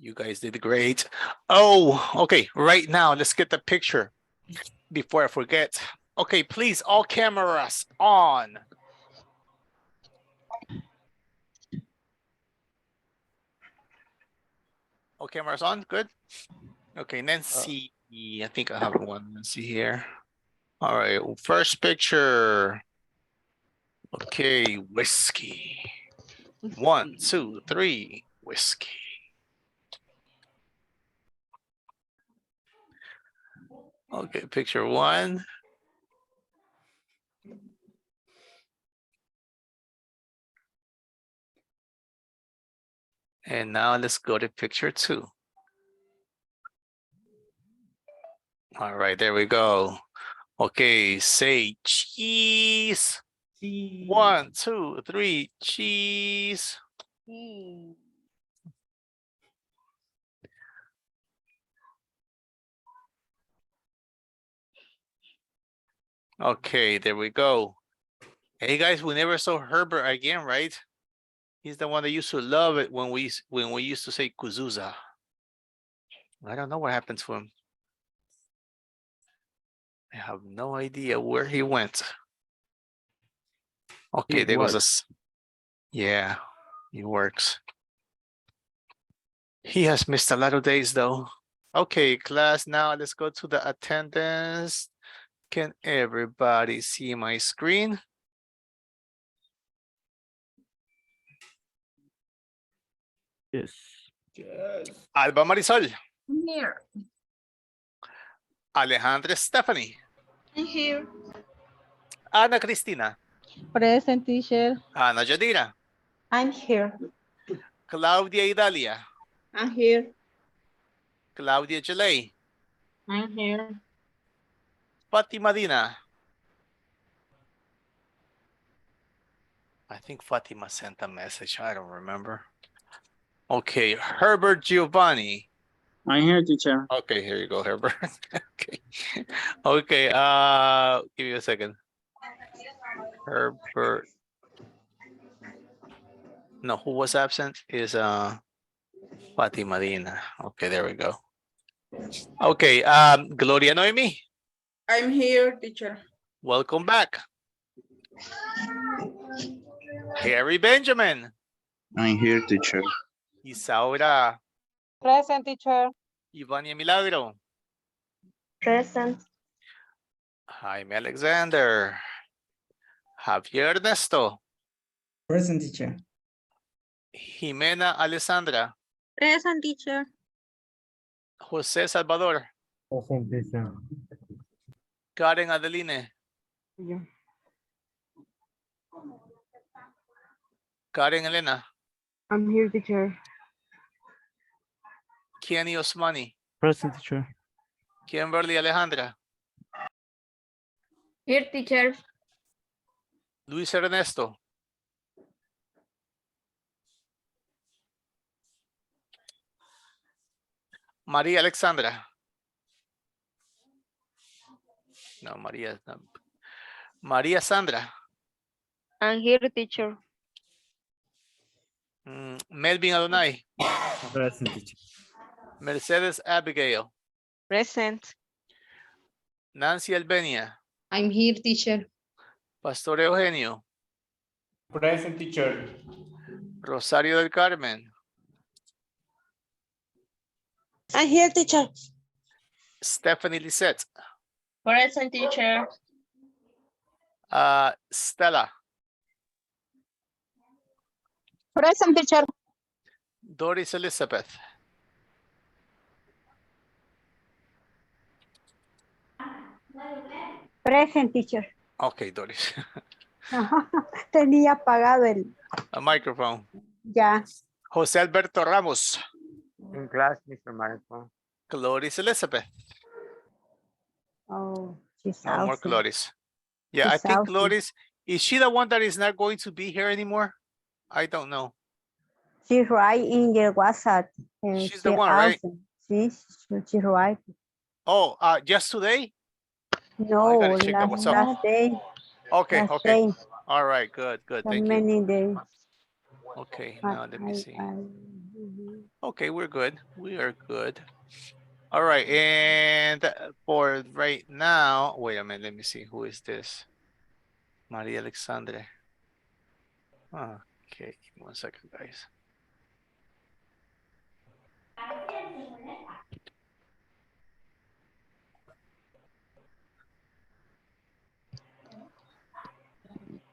You guys did great. Oh, okay. Right now, let's get the picture before I forget. Okay, please, all cameras on. All cameras on, good. Okay, Nancy, I think I have one. Let's see here. All right, first picture. Okay, whiskey. 1, 2, 3, whiskey. Okay, picture 1. And now let's go to picture 2. All right, there we go. Okay, say cheese. 1, 2, 3, cheese. Okay, there we go. Hey guys, we never saw Herbert again, right? He's the one that used to love it when we used to say Kuzuza. I don't know what happened to him. I have no idea where he went. Okay, there was a... Yeah, he works. He has missed a lot of days though. Okay, class, now let's go to the attendance. Can everybody see my screen? Yes. Yes. Alba Marisol. Here. Alejandra Stephanie. I'm here. Ana Cristina. Present, teacher. Ana Yadira. I'm here. Claudia Idalia. I'm here. Claudia Jalay. I'm here. Fatima Dina. I think Fatima sent a message. I don't remember. Okay, Herbert Giovanni. I'm here, teacher. Okay, here you go, Herbert. Okay. Okay, give me a second. Herbert. No, who was absent is Fatima Dina. Okay, there we go. Okay, Gloria Noemi. I'm here, teacher. Welcome back. Harry Benjamin. I'm here, teacher. Isaura. Present, teacher. Ivania Milagro. Present. Jaime Alexander. Javier Ernesto. Present, teacher. Jimena Alessandra. Present, teacher. José Salvador. Present, teacher. Karen Adeline. Yeah. Karen Elena. I'm here, teacher. Kenny Osmani. Present, teacher. Kimberly Alejandra. Here, teacher. Luis Ernesto. María Alexandra. No, María. No. María Sandra. I'm here, teacher. Melvin Adonai. Present, teacher. Mercedes Abigail. Present. Nancy Albania. I'm here, teacher. Pastor Eugenio. Present, teacher. Rosario del Carmen. I'm here, teacher. Stephanie Lisette. Present, teacher. Stella. Present, teacher. Doris Elizabeth. Present, teacher. Okay, Doris. Tenía apagado el... A microphone. Ya. José Alberto Ramos. In class, Mr. Marco. Gloris Elizabeth. Oh, she's No more out. Gloris. Yeah, I She's think out. Gloris, is she the one that is not going to be here anymore? I don't know. She's right in your WhatsApp. She's the one, right? She's right. Oh, just today? No, gotta check the WhatsApp. last day. Okay, Last okay. day. All right, good, good. So Thank you. many days. Okay, now let me see. Okay, we're good. We are good. All right, and for right now, wait a minute, let me see. Who is this? Maria Alexandre. Okay, give me 1 second, guys.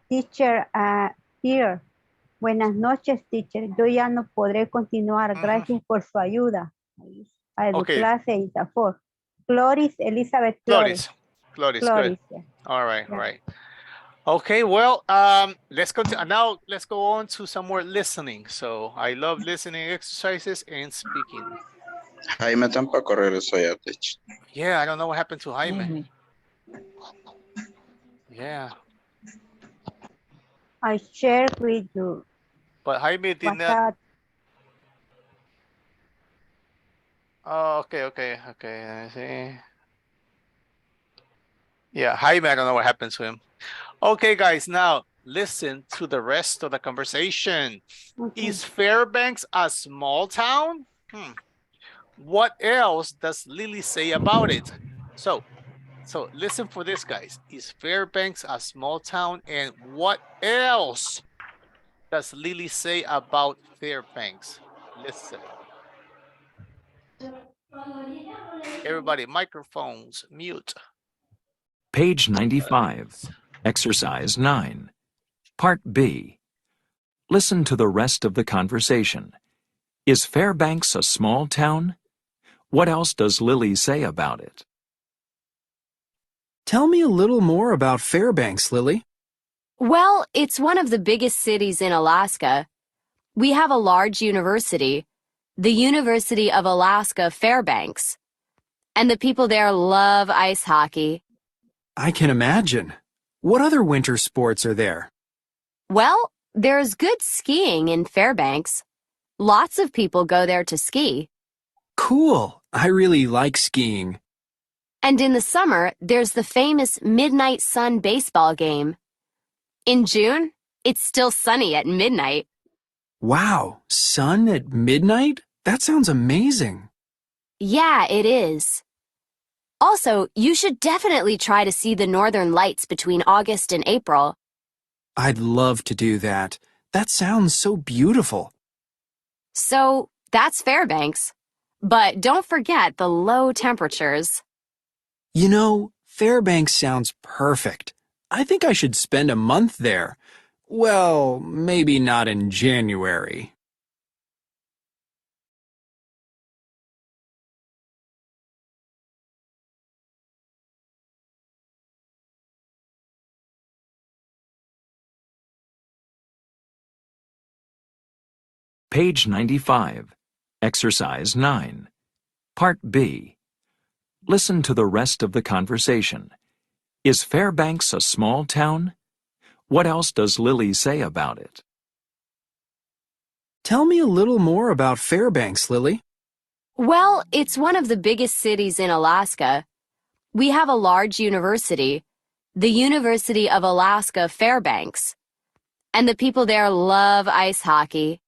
Teacher, here. Buenas noches, teacher. Yo ya no podré continuar. Gracias por su ayuda. A Okay. Clase y Tafor. Cloris, Elizabeth Cloris. Cloris. Good. Yeah. All right, Yeah. right. Okay, well, let's continue. Now let's go on to some more listening. So I love listening exercises and speaking. Jaime tampoco regresó ya, teacher. Yeah, I don't know what happened to Jaime. Yeah. I share with you. But Jaime did What's not. up? Oh, okay. Let me see. Yeah, Jaime, I don't know what happened to him. Okay, guys, now listen to the rest of the conversation. Okay. Is Fairbanks a small town? What else does Lily say about it? So listen for this, guys. Is Fairbanks a small town? And what else does Lily say about Fairbanks? Listen. Everybody, microphones, mute. Page 95, Exercise 9, Part B. Listen to the rest of the conversation. Is Fairbanks a small town? What else does Lily say about it? Tell me a little more about Fairbanks, Lily. Well, it's one of the biggest cities in Alaska. We have a large university, the University of Alaska Fairbanks. And the people there love ice hockey. I can imagine. What other winter sports are there? Well, there's good skiing in Fairbanks. Lots of people go there to ski. Cool. I really like skiing. And in the summer, there's the famous Midnight Sun baseball game. In June, it's still sunny at midnight. Wow, sun at midnight? That sounds amazing. Yeah, it is. Also, you should definitely try to see the northern lights between August and April. I'd love to do that. That sounds so beautiful. So, that's Fairbanks. But don't forget the low temperatures. You know, Fairbanks sounds perfect. I think I should spend a month there. Well, maybe not in January. Page 95, Exercise 9, Part B. Listen to the rest of the conversation. Is Fairbanks a small town? What else does Lily say about it? Tell me a little more about Fairbanks, Lily. Well, it's one of the biggest cities in Alaska. We have a large university, the University of Alaska Fairbanks. And the people there love ice hockey.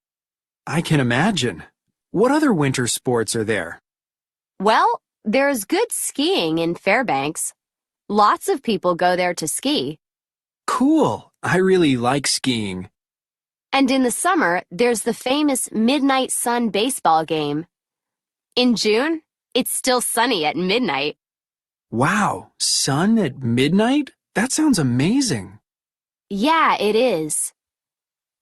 I can imagine. What other winter sports are there? Well, there's good skiing in Fairbanks. Lots of people go there to ski. Cool. I really like skiing. And in the summer, there's the famous Midnight Sun baseball game. In June, it's still sunny at midnight. Wow, sun at midnight? That sounds amazing. Yeah, it is.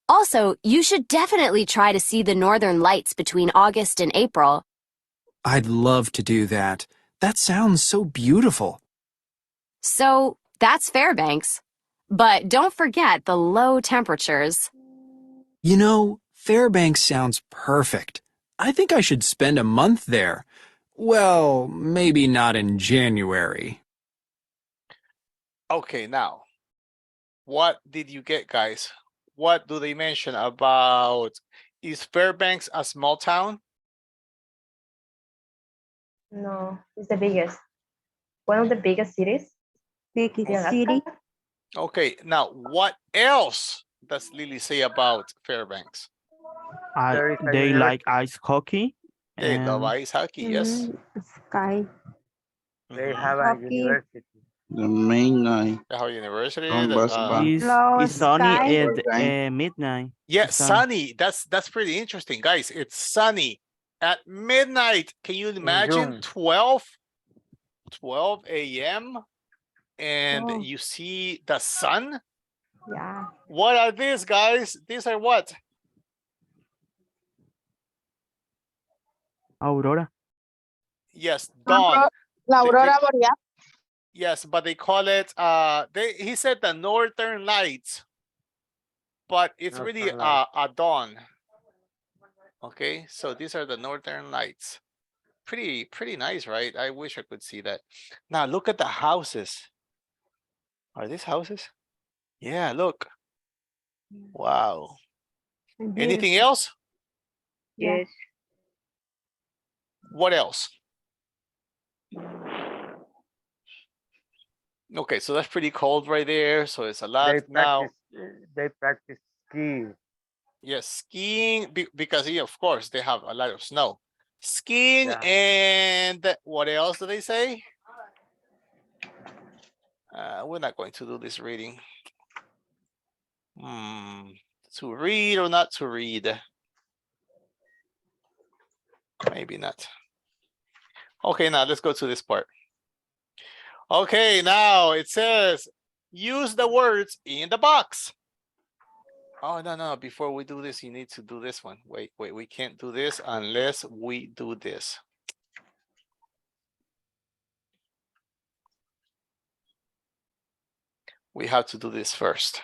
Also, you should definitely try to see the northern lights between August and April. I'd love to do that. That sounds so beautiful. So, that's Fairbanks. But don't forget the low temperatures. You know, Fairbanks sounds perfect. I think I should spend a month there. Well, maybe not in January. Okay, now, what did you get, guys? What do they mention about, is Fairbanks a small town? No, it's the biggest. One of the biggest cities. Biggest in Alaska. city. Okay, now what else does Lily say about Fairbanks? There is a They like university. ice hockey. They love And ice hockey, yes. Sky. They Mhm. have a Hockey. university. The main guy. They have a university. From basketball. it's sunny Sky. at midnight. Yeah, It's sunny. sunny. That's pretty interesting, guys. It's sunny at midnight. Can you imagine June. 12 a.m. and Oh. you see the sun? Yeah. What are these, guys? These are what? Aurora. Yes, dawn. La aurora boreal. Yes, but they call it he said the northern lights, but it's really Northern Lights. a dawn. Okay, so these are the northern lights. Pretty nice, right? I wish I could see that. Now look at the houses. Are these houses? Yeah, look. Wow. Anything else? Yes. What else? Okay, so that's pretty cold right there. So it's a lot now. They practice ski. Yes, skiing because yeah, of course they have a lot of snow. Skiing Yeah. and what else do they say? We're not going to do this reading. To read or not to read? Maybe not. Okay, now let's go to this part. Okay, now it says use the words in the box. Oh, no. Before we do this, you need to do this one. Wait. We can't do this unless we do this. We have to do this first.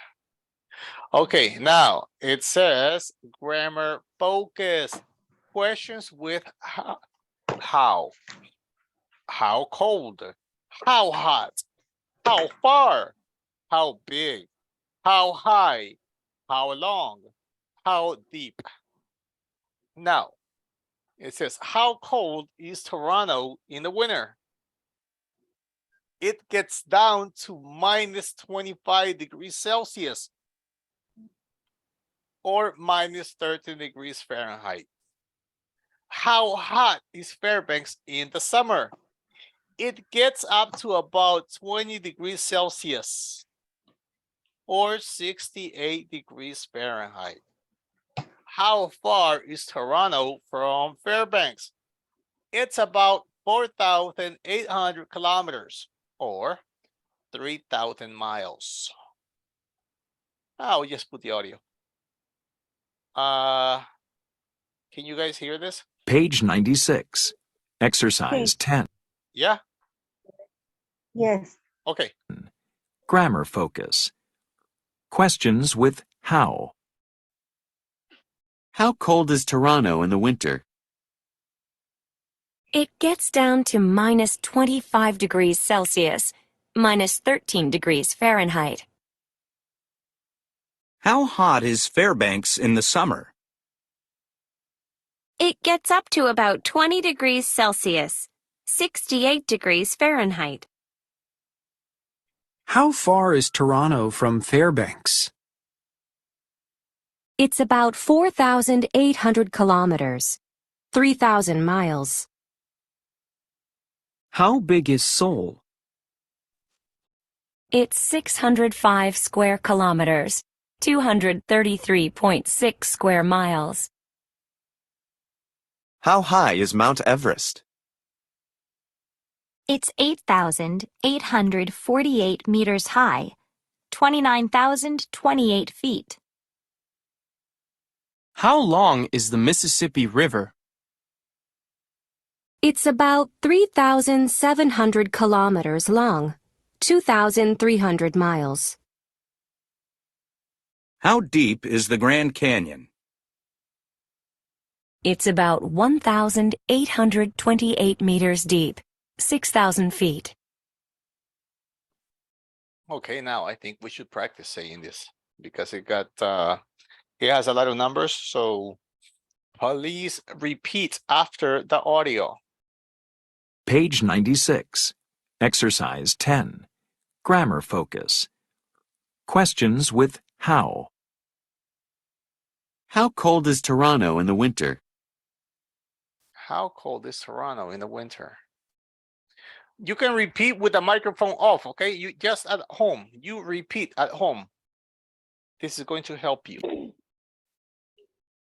Okay, now it says grammar focus. Questions with how cold, how hot, how far, how big, how high, how long, how deep. Now, it says, how cold is Toronto in the winter? It gets down to minus 25 degrees Celsius or minus 13 degrees Fahrenheit. How hot is Fairbanks in the summer? It gets up to about 20 degrees Celsius or 68 degrees Fahrenheit. How far is Toronto from Fairbanks? It's about 4,800 kilometers or 3,000 miles. I'll just put the audio. Can you guys hear this? Page 96. Exercise 10. Yeah? Yes. Okay. Grammar focus. Questions with how. How cold is Toronto in the winter? It gets down to minus 25 degrees Celsius, minus 13 degrees Fahrenheit. How hot is Fairbanks in the summer? It gets up to about 20 degrees Celsius, 68 degrees Fahrenheit. How far is Toronto from Fairbanks? It's about 4,800 kilometers, 3,000 miles. How big is Seoul? It's 605 square kilometers, 233.6 square miles. How high is Mount Everest? It's 8,848 meters high, 29,028 feet. How long is the Mississippi River? It's about 3,700 kilometers long, 2,300 miles. How deep is the Grand Canyon? It's about 1,828 meters deep, 6,000 feet. Okay, now I think we should practice saying this because it has a lot of numbers. So please repeat after the audio. Page 96. Exercise 10. Grammar focus. Questions with how. How cold is Toronto in the winter? How cold is Toronto in the winter? You can repeat with the microphone off, okay? You just at home, you repeat at home. This is going to help you.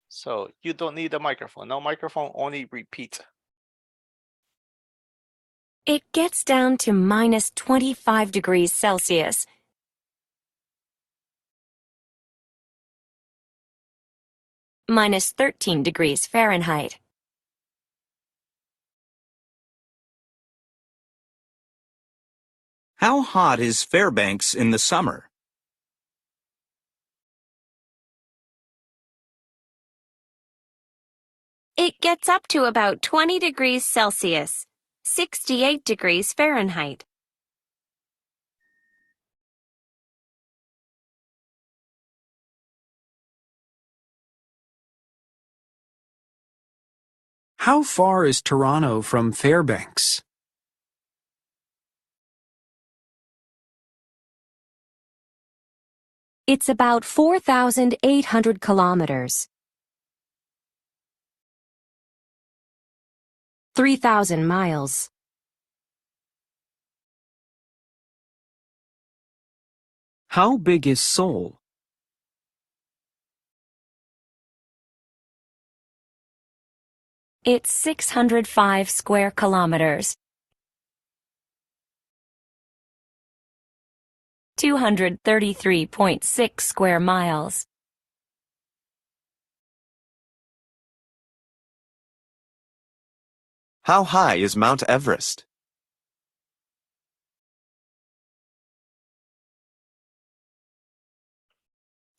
So you don't need a microphone. No microphone, only repeat. It gets down to minus 25 degrees Celsius. Minus 13 degrees Fahrenheit. How hot is Fairbanks in the summer? It gets up to about 20 degrees Celsius, 68 degrees Fahrenheit. How far is Toronto from Fairbanks? It's about 4,800 kilometers. 3,000 miles. How big is Seoul? It's 605 square kilometers. 233.6 square miles. How high is Mount Everest?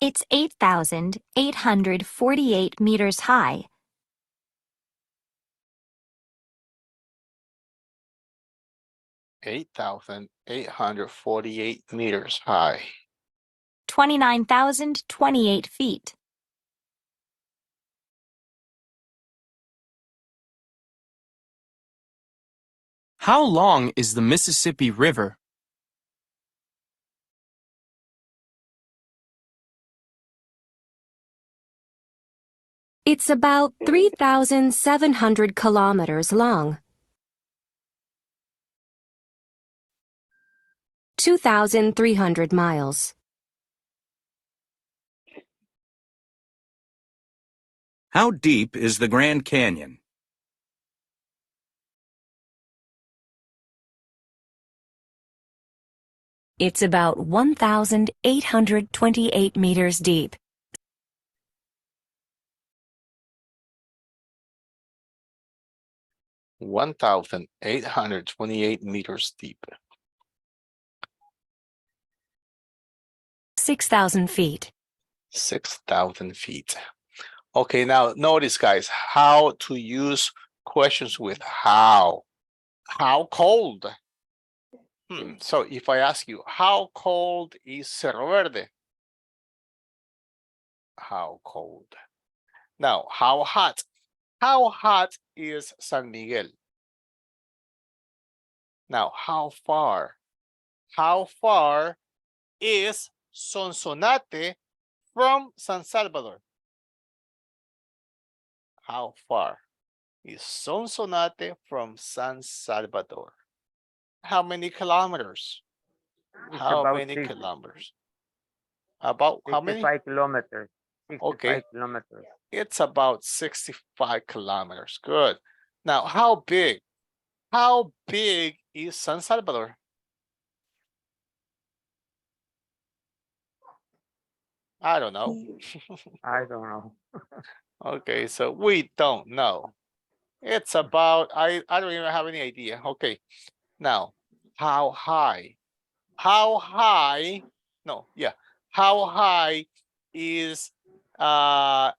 It's 8,848 meters high. 8,848 meters high. 29,028 feet. How long is the Mississippi River? It's about 3,700 kilometers long. 2,300 miles. How deep is the Grand Canyon? It's about 1,828 meters deep. (1,828 meters deep). 6,000 feet. 6,000 feet. Okay, now notice, guys, how to use questions with how. How cold? So if I ask you, how cold is Cerro Verde? How cold? Now, how hot? How hot is San Miguel? Now, how far? How far is Sonsonate from San Salvador? How far is Sonsonate from San Salvador? How many kilometers? It's How about many 60, kilometers? About how many? 65 kilometers. 65 Okay, kilometers. it's about 65 kilometers. Good. Now, how big? How big is San Salvador? I don't know. I don't know. Okay, so we don't know. It's about, I don't even have any idea. Okay, now, how high? How high? No, yeah. How high is the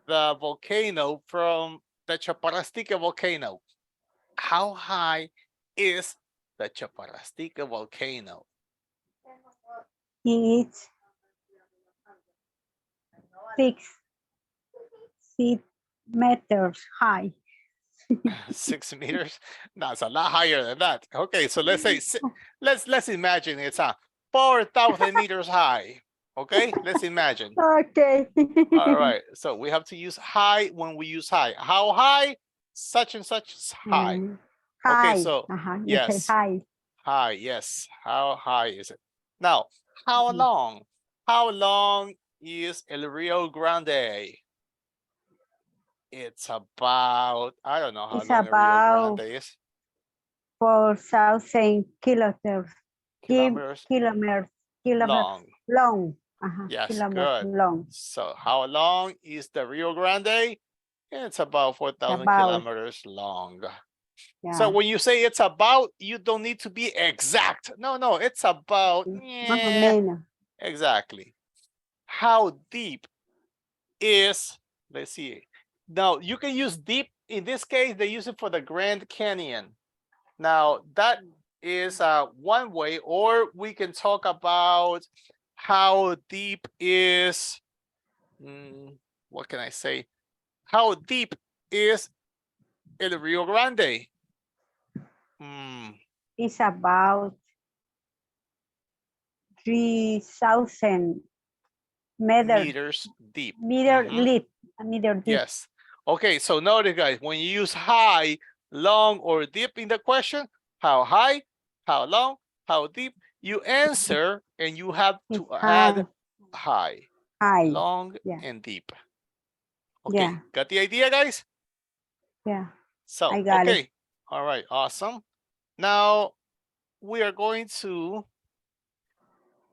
volcano from the Chaparrastica volcano? How high is the Chaparrastica volcano? It's 6 meters high. 6 meters? No, it's a lot higher than that. Okay, so let's say let's imagine it's 4,000 meters high. Okay, let's imagine. Okay. All right, so we have to use high when we use high. How high? Such and such is high. Okay, Hi. so You say yes, hi. high, yes. How high is it? Now, how long? How long is El Rio Grande? It's about, I don't know how It's long El Rio about Grande is. 4,000 kilometers. Kilometers Kilometers. long. Long. Yes, Kilometers good. long. So how long is the Rio Grande? It's about 4,000 About. kilometers long. So Yeah. when you say it's about, you don't need to be exact. No, no, it's about. Más o menos. Exactly. How deep is, let's see. Now you can use deep. In this case, they use it for the Grand Canyon. Now that is one way, or we can talk about how deep is, what can I say? How deep is El Rio Grande? It's about 3,000 meters deep. Meter deep. Yes. Okay, so notice guys, when you use high, long, or deep in the question, how high, how long, how deep, you answer and you have to add high, long, and deep. Okay, got the idea, guys? Yeah. So, I got okay. it. All right, awesome. Now we are going to,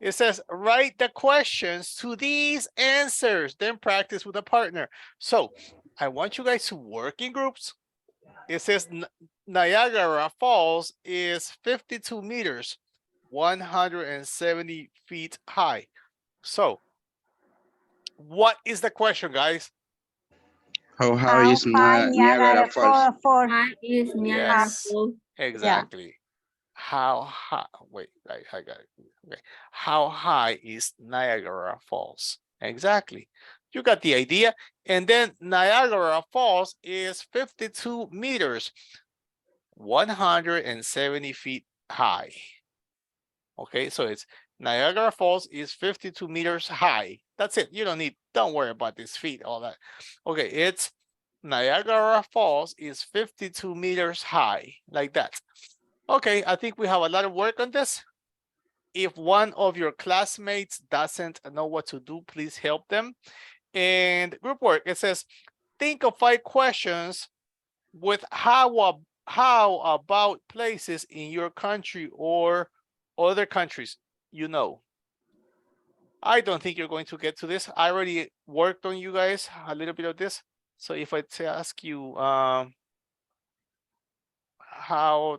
it says, write the questions to these answers, then practice with a partner. So I want you guys to work in groups. It says Niagara Falls is 52 meters, 170 feet high. So what is the question, guys? How high is Niagara Falls? High is Niagara Yes, Falls. exactly. How high, wait, I got it. Okay. How high is Niagara Falls? Exactly. You got the idea. And then Niagara Falls is 52 meters, 170 feet high. Okay, so it's Niagara Falls is 52 meters high. That's it. You don't worry about this feet, all that. Okay, it's Niagara Falls is 52 meters high, like that. Okay, I think we have a lot of work on this. If one of your classmates doesn't know what to do, please help them. And group work, it says, think of 5 questions with how about places in your country or other countries you know. I don't think you're going to get to this. I already worked on you guys a little bit of this. So if I ask you how,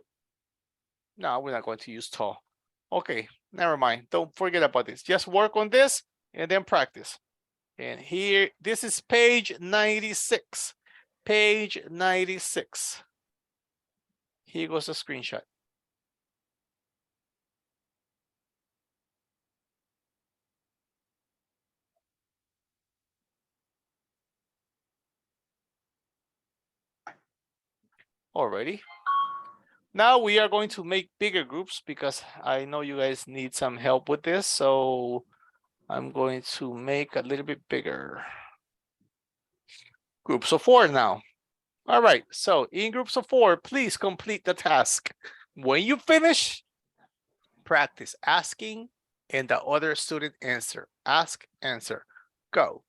no, we're not going to use tall. Okay, never mind. Don't forget about this. Just work on this and then practice. And here, this is page 96. Page 96. Here goes a screenshot. Alrighty. Now we are going to make bigger groups because I know you guys need some help with this. So I'm going to make a little bit bigger. Groups of 4 now. All right, so in groups of 4, please complete the task. When you finish, practice asking and the other student answer. Ask, answer, go.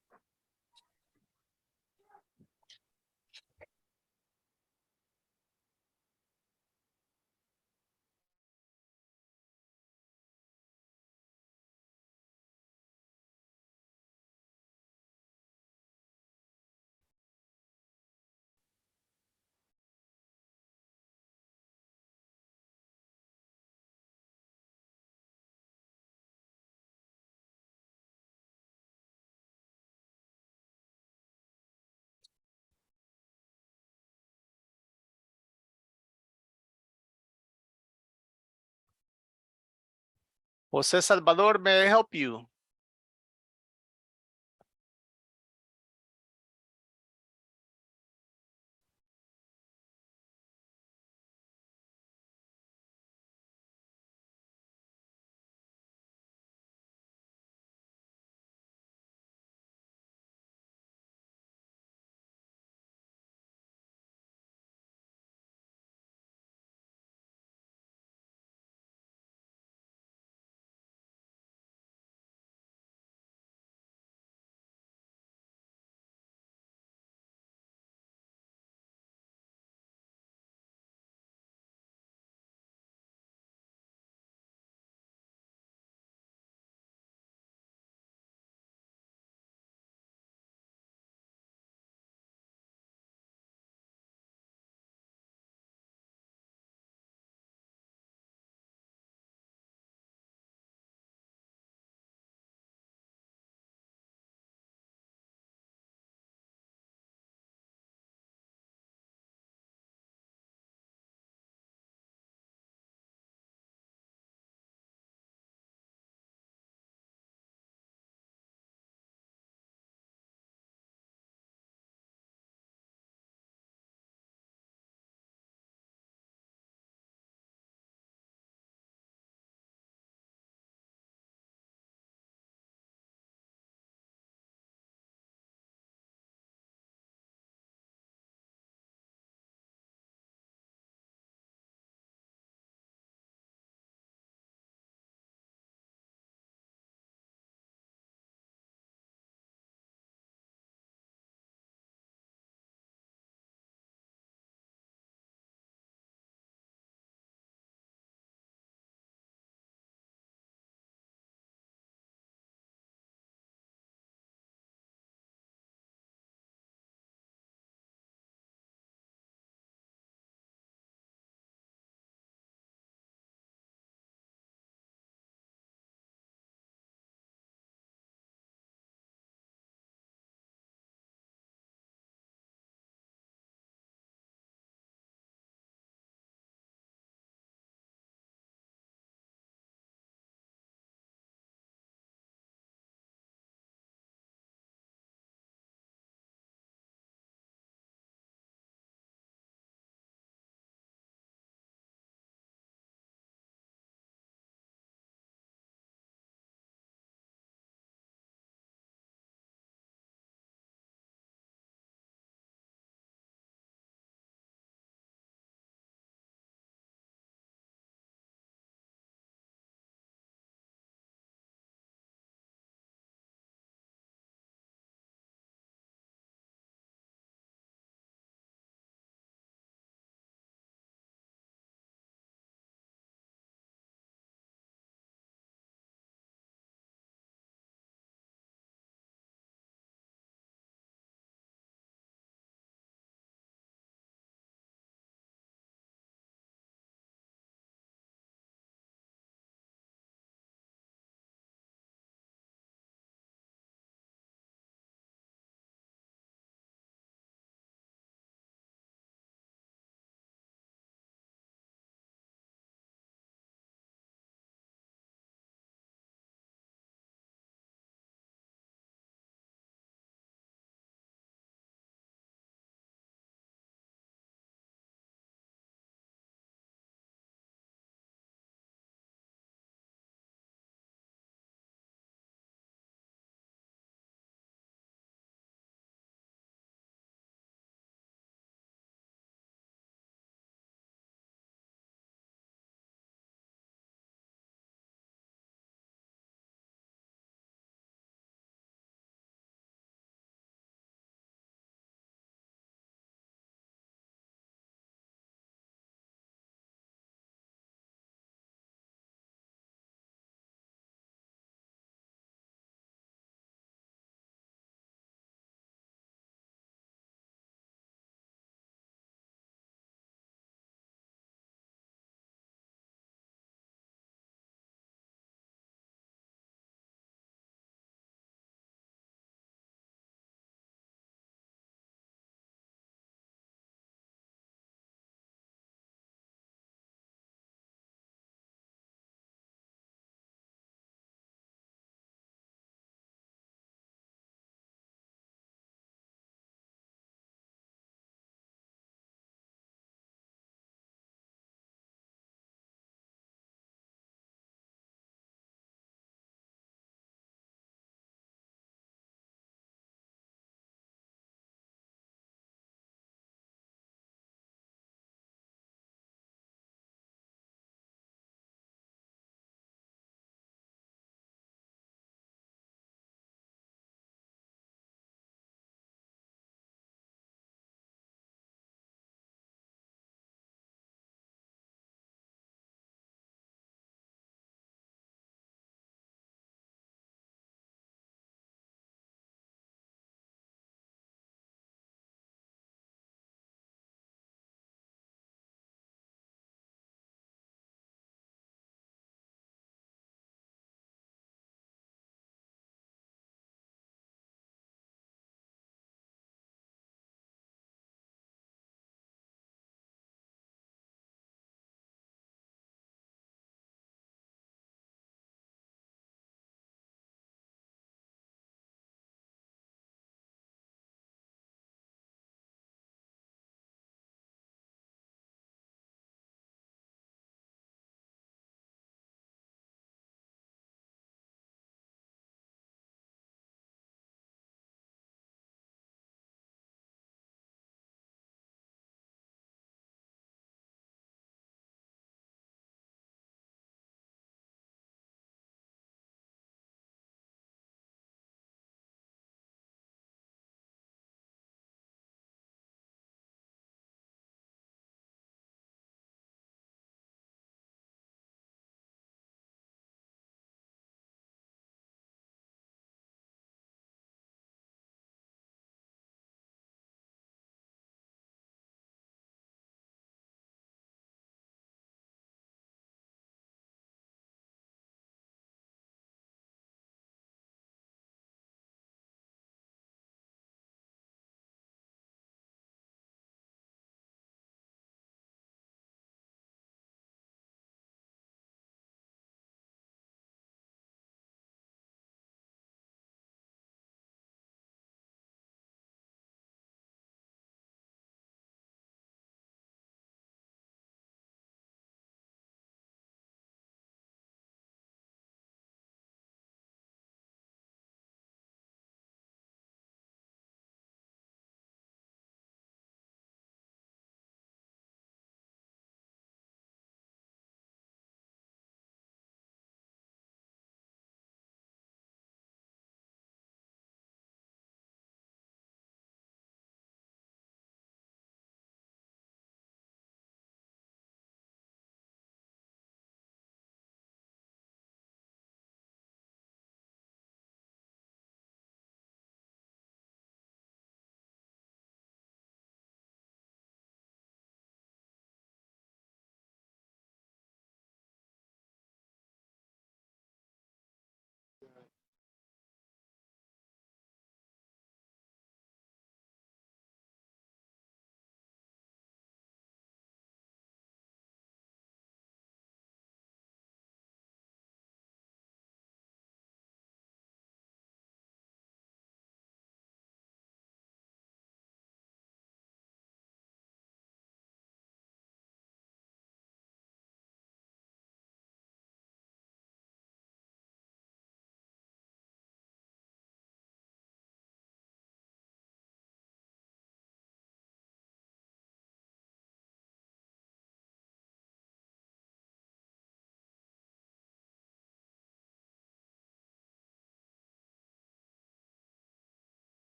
Jose Salvador, may I help you?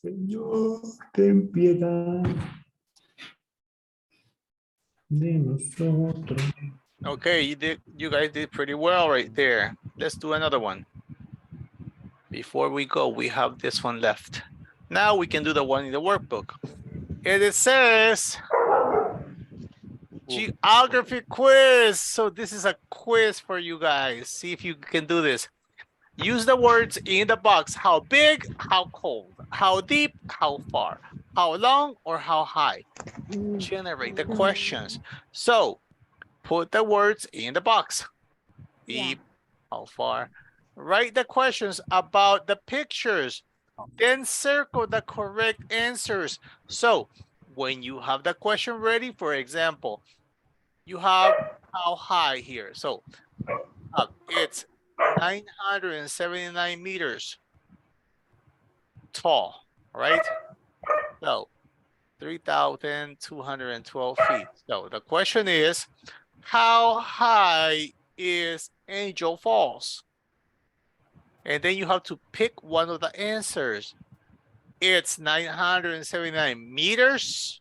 Señor, ten piedad de nosotros. Okay, you guys did pretty well right there. Let's do another one. Before we go, we have this one left. Now we can do the one in the workbook. And it says geography quiz. So this is a quiz for you guys. See if you can do this. Use the words in the box. How big, how cold, how deep, how far, how long, or how high. Generate the questions. So put the words in the box. Deep, how far. Write the questions about the pictures. Then circle the correct answers. So when you have the question ready, for example, you have how high here. So it's 979 meters tall, right? So 3,212 feet. So the question is, how high is Angel Falls? And then you have to pick one of the answers. It's 979 meters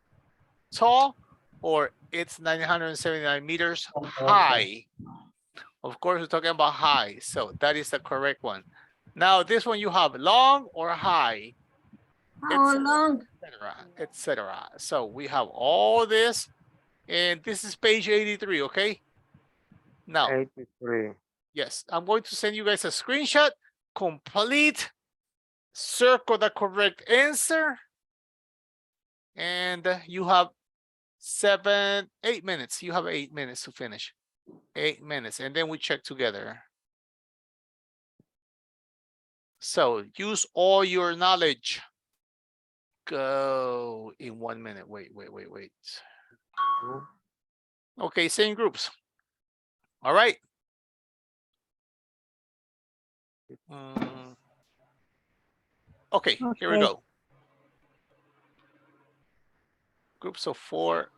tall, or it's 979 meters high. Of course, we're talking about high, so that is the correct one. Now, this one you have long or high, How long? etc. So we have all this, and this is page 83, okay? Now, 83. yes, I'm going to send you guys a screenshot, complete, circle the correct answer, and you have 8 minutes. You have 8 minutes to finish. 8 minutes, and then we check together. So use all your knowledge. Go in 1 minute. Wait. Okay, same groups. All right. Okay, here we go. Groups of 4,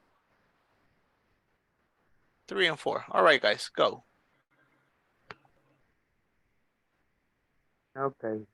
3, and 4. All right, guys, go. Okay.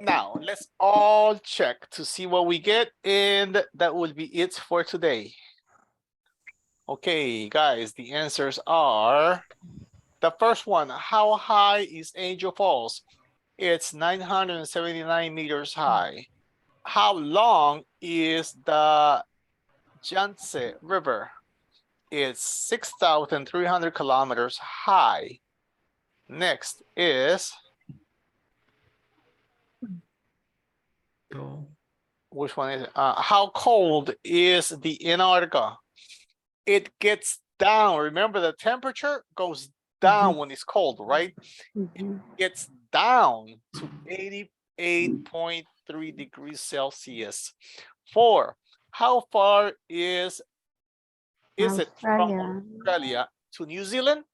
Now, let's all check to see what we get, and that will be it for today. Okay, guys, the answers are the first one. How high is Angel Falls? It's 979 meters high. How long is the Yangtze River? It's 6,300 kilometers high. Next is, which one is it? How cold is the Antarctica? It gets down. Remember, the temperature goes down when it's cold, right? It gets down to 88.3 degrees Celsius. 4. How far is it from Australia to New Zealand?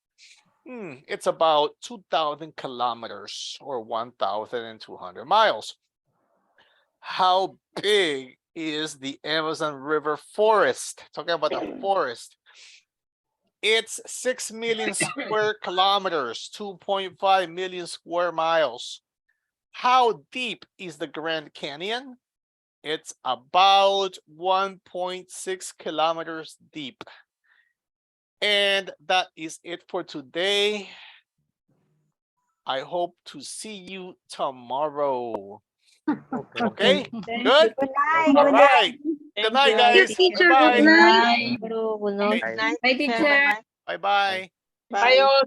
It's about 2,000 kilometers or 1,200 miles. How big is the Amazon River forest? Talking about the forest. It's 6 million square kilometers, 2.5 million square miles. How deep is the Grand Canyon? It's about 1.6 kilometers deep. And that is it for today. I hope to see you tomorrow. Okay? Good? Good night. All Good right. night. Good night, guys. Bye-bye. Good night. Bye-bye. Bye, teacher. Bye-bye. Bye, all.